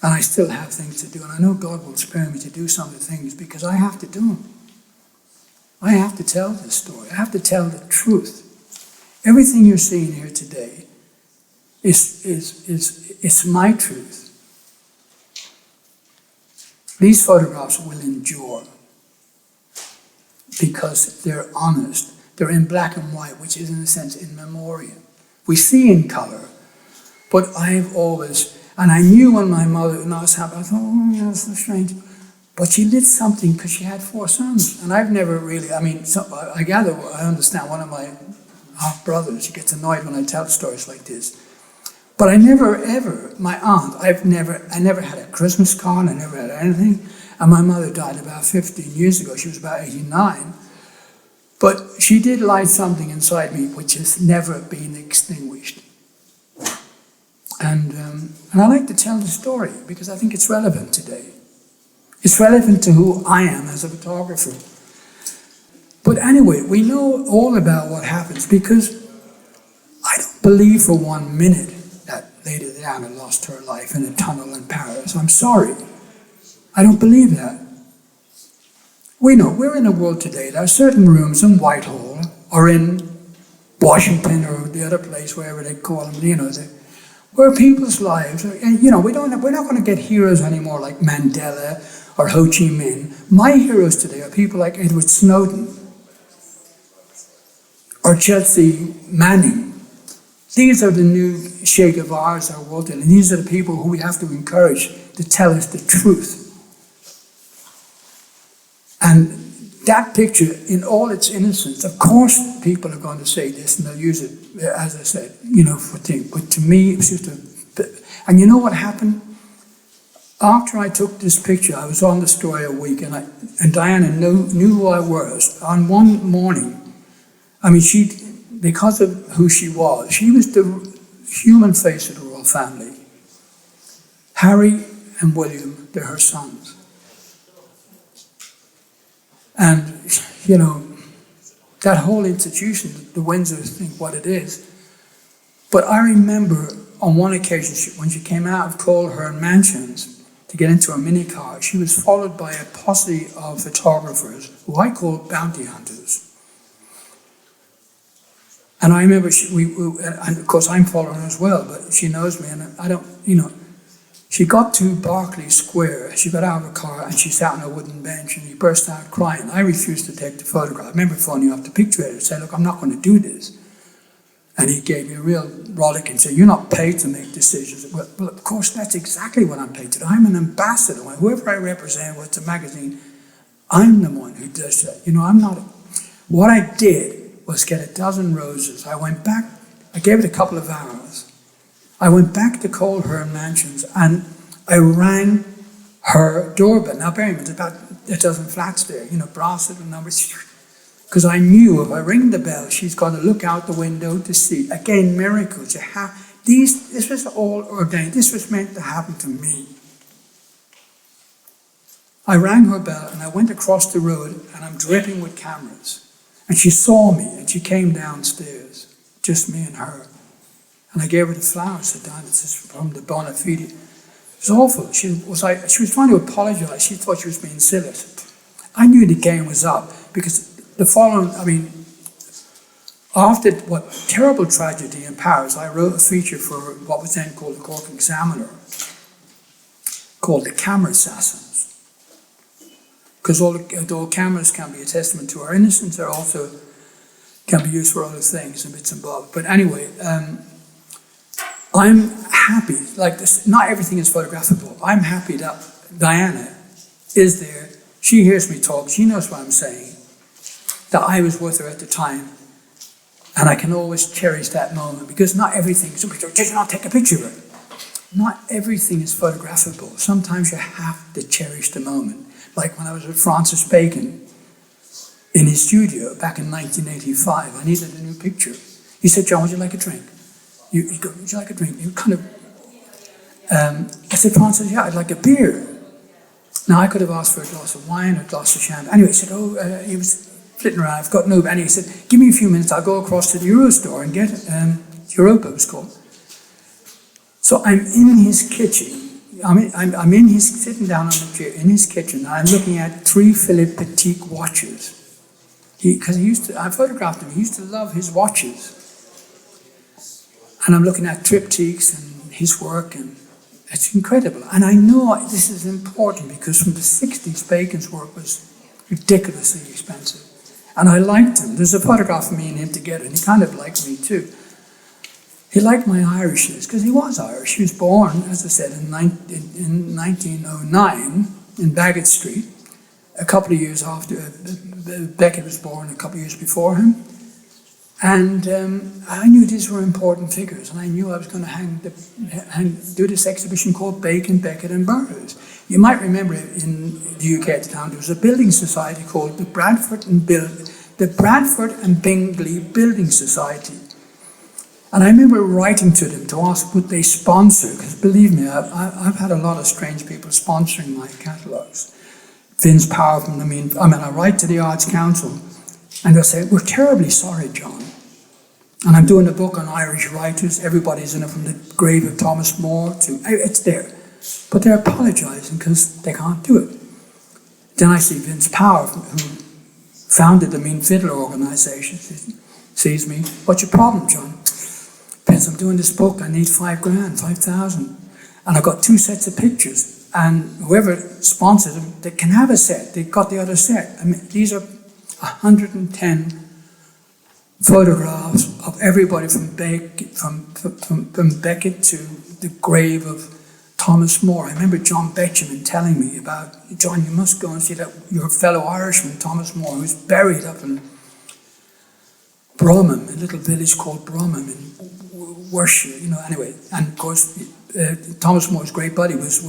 and I still have things to do, and I know God will spare me to do some of the things, because I have to do them. I have to tell this story. I have to tell the truth. Everything you're seeing here today is my truth. These photographs will endure because they're honest. They're in black and white, which is in a sense in memoriam. We see in color, but I've always, and I knew when my mother, when I was happy, I thought, oh yeah, that's so strange. But she did something because she had 4 sons. And I've never really, I mean, I gather, I understand one of my half-brothers, he gets annoyed when I tell stories like this. But I never ever, my aunt, I never had a Christmas card, I never had anything. And my mother died about 15 years ago. She was about 89. But she did light something inside me which has never been extinguished. And I like to tell the story because I think it's relevant today. It's relevant to who I am as a photographer. But anyway, we know all about what happens because I don't believe for 1 minute that Lady Diana lost her life in a tunnel in Paris. I'm sorry. I don't believe that. We know we're in a world today. There are certain rooms in Whitehall or in Washington or the other place, wherever they call them, where people's lives, and we're not going to get heroes anymore like Mandela or Ho Chi Minh. My heroes today are people like Edward Snowden or Chelsea Manning. These are the new Che Guevaras our world in, and these are the people who we have to encourage to tell us the truth. And that picture, in all its innocence, of course people are going to say this and they'll use it, as I said, for things. But to me, it was just and you know what happened? After I took this picture, I was on the story a week, and Diana knew who I was. On one morning, I mean, because of who she was the human face of the royal family. Harry and William, they're her sons. And, that whole institution, the Windsors think what it is. But I remember on one occasion, when she came out of Coleherne Mansions to get into a mini car, she was followed by a posse of photographers, who I call bounty hunters. And I remember, and of course I'm following her as well, but she knows me, and I don't, she got to Berkeley Square, she got out of her car, and she sat on a wooden bench, and he burst out crying. I refused to take the photograph. I remember phoning up the picture editor and said, look, I'm not going to do this. And he gave me a real rollick and said, you're not paid to make decisions. Well, of course, that's exactly what I'm paid to do. I'm an ambassador. Whoever I represent, what's a magazine, I'm the one who does that. I'm not. What I did was get a dozen roses. I went back, I gave it a couple of hours. I went back to Coleherne Mansions and I rang her doorbell. Now, bear in mind, there's about a dozen flats there, brass and numbers. Because I knew if I ring the bell, she's going to look out the window to see. Again, miracles. This was all ordained. This was meant to happen to me. I rang her bell and I went across the road and I'm dripping with cameras. And she saw me and she came downstairs, just me and her. And I gave her the flowers, said, "Don, this is from the bona fide." It was awful. She was trying to apologize. She thought she was being silly. I knew the game was up because the following, after what terrible tragedy in Paris, I wrote a feature for what was then called the Cork Examiner, called The Camera Assassins. Because although cameras can be a testament to our innocence, they also can be used for other things and bits and bobs. But anyway, I'm happy, like this, not everything is photographable. I'm happy that Diana is there. She hears me talk. She knows what I'm saying. That I was with her at the time. And I can always cherish that moment because not everything is a picture. Just not take a picture of it. not everything is photographable. Sometimes you have to cherish the moment. Like when I was with Francis Bacon in his studio back in 1985, I needed a new picture. He said, "John, would you like a drink?" You go, "Would you like a drink?" You kind of, I said, "Francis, yeah, I'd like a beer." Now, I could have asked for a glass of wine or a glass of champagne. Anyway, he said, he was flitting around, I've got no, and he said, "Give me a few minutes, I'll go across to the Euro store and get, Europa it was called." So I'm in his kitchen. I'm in his, sitting down on the chair in his kitchen, and I'm looking at 3 Philippe Petit watches. Because I photographed him, he used to love his watches. And I'm looking at triptychs and his work, and it's incredible. And I know this is important because from the 60s, Bacon's work was ridiculously expensive. And I liked him. There's a photograph of me and him together, and he kind of liked me too. He liked my Irishness, because he was Irish. He was born, as I said, in 1909 in Baggot Street, a couple of years after Beckett was born, a couple of years before him. And I knew these were important figures, and I knew I was going to do this exhibition called Bacon, Beckett and Burroughs. You might remember in the UK at the time, there was a building society called the Bradford and Bingley Building Society. And I remember writing to them to ask would they sponsor, because believe me, I've had a lot of strange people sponsoring my catalogues. Vince Power from I write to the Arts Council, and they'll say, "We're terribly sorry, John." And I'm doing a book on Irish writers. Everybody's in it, from the grave of Thomas More to, it's there. But they're apologising because they can't do it. Then I see Vince Power, who founded the Mean Fiddler organisation, sees me. "What's your problem, John?" "Vince, I'm doing this book. I need $5,000. And I've got 2 sets of pictures. And whoever sponsors them, they can have a set. They've got the other set. I mean, these are 110 photographs of everybody from Beckett to the grave of Thomas More. I remember John Betjeman telling me about, "John, you must go and see that your fellow Irishman, Thomas More, who's buried up in Bromham, a little village called Bromham in Worcestershire, anyway." And of course, Thomas More's great buddy was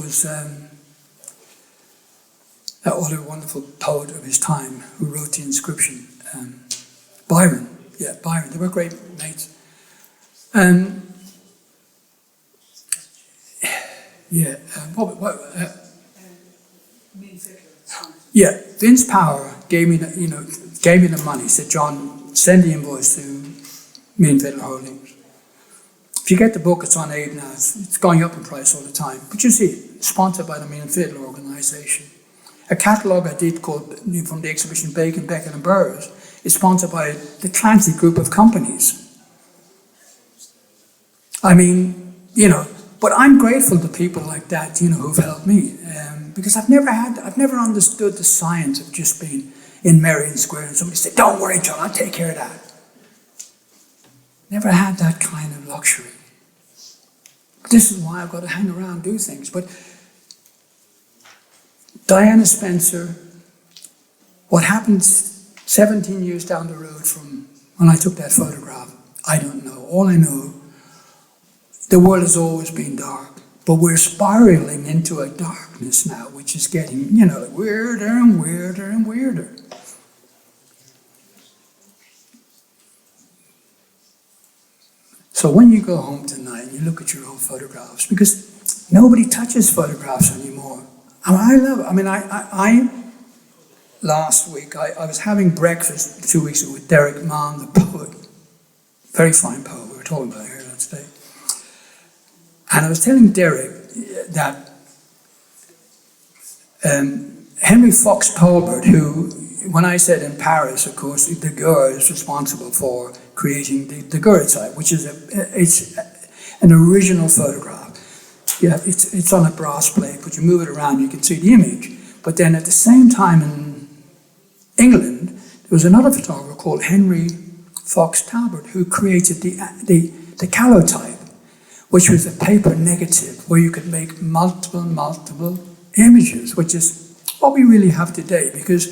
that other wonderful poet of his time who wrote the inscription, Byron. Yeah, Byron. They were great mates. Vince Power gave me the money. He said, "John, send the invoice to Mean Fiddler Holdings. If you get the book, it's on aid now. It's going up in price all the time. But you see, sponsored by the Mean Fiddler organisation. A catalogue I did called, from the exhibition Bacon, Beckett and Burroughs, is sponsored by the Clancy Group of companies. I mean, but I'm grateful to people like that, who've helped me. Because I've never understood the science of just being in Merrion Square and somebody say, "Don't worry, John, I'll take care of that." Never had that kind of luxury. This is why I've got to hang around and do things. But Diana Spencer, what happened 17 years down the road from when I took that photograph, I don't know. All I know, the world has always been dark, but we're spiraling into a darkness now, which is getting, weirder and weirder and weirder. So when you go home tonight and you look at your old photographs, because nobody touches photographs anymore. Last week, I was having breakfast 2 weeks ago with Derek Mann, the poet. Very fine poet, we were talking about here today. And I was telling Derek that Henry Fox Talbot, who, when I said in Paris, of course, the Daguerre is responsible for creating the Daguerre type, which is it's an original photograph. Yeah, it's on a brass plate, but you move it around, you can see the image. But then at the same time in England, there was another photographer called Henry Fox Talbot who created the calotype, which was a paper negative where you could make multiple images, which is what we really have today. Because,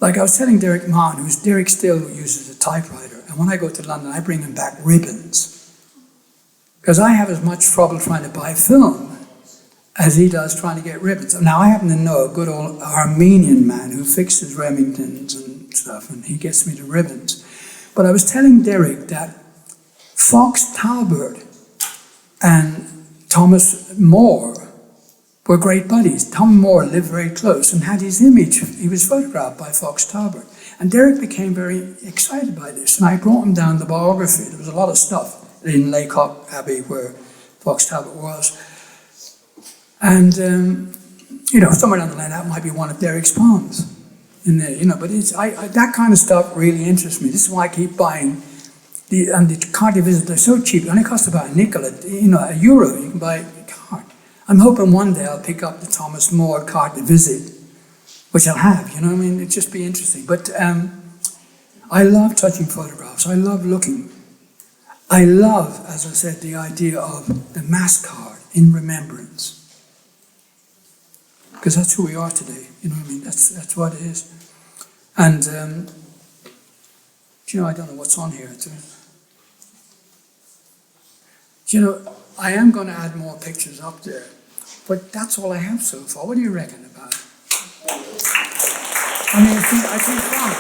like I was telling Derek Mann, Derek still uses a typewriter, and when I go to London, I bring him back ribbons. Because I have as much trouble trying to buy film as he does trying to get ribbons. Now, I happen to know a good old Armenian man who fixes Remingtons and stuff, and he gets me the ribbons. But I was telling Derek that Fox Talbot and Thomas More were great buddies. Tom Moore lived very close and had his image. He was photographed by Fox Talbot. And Derek became very excited by this. And I brought him down the biography. There was a lot of stuff in Laycock Abbey where Fox Talbot was. And, somewhere down the line, that might be one of Derek's poems in there, but that kind of stuff really interests me. This is why I keep buying. The card you visit, they're so cheap. It only costs about a nickel, a euro. You can buy a card. I'm hoping one day I'll pick up the Thomas More card to visit, which I'll have, it'd just be interesting. But I love touching photographs. I love looking. I love, as I said, the idea of the mass card in remembrance. Because that's who we are today, that's what it is. And, I don't know what's on here. I am going to add more pictures up there, but that's all I have so far. What do you reckon about it? I think fine.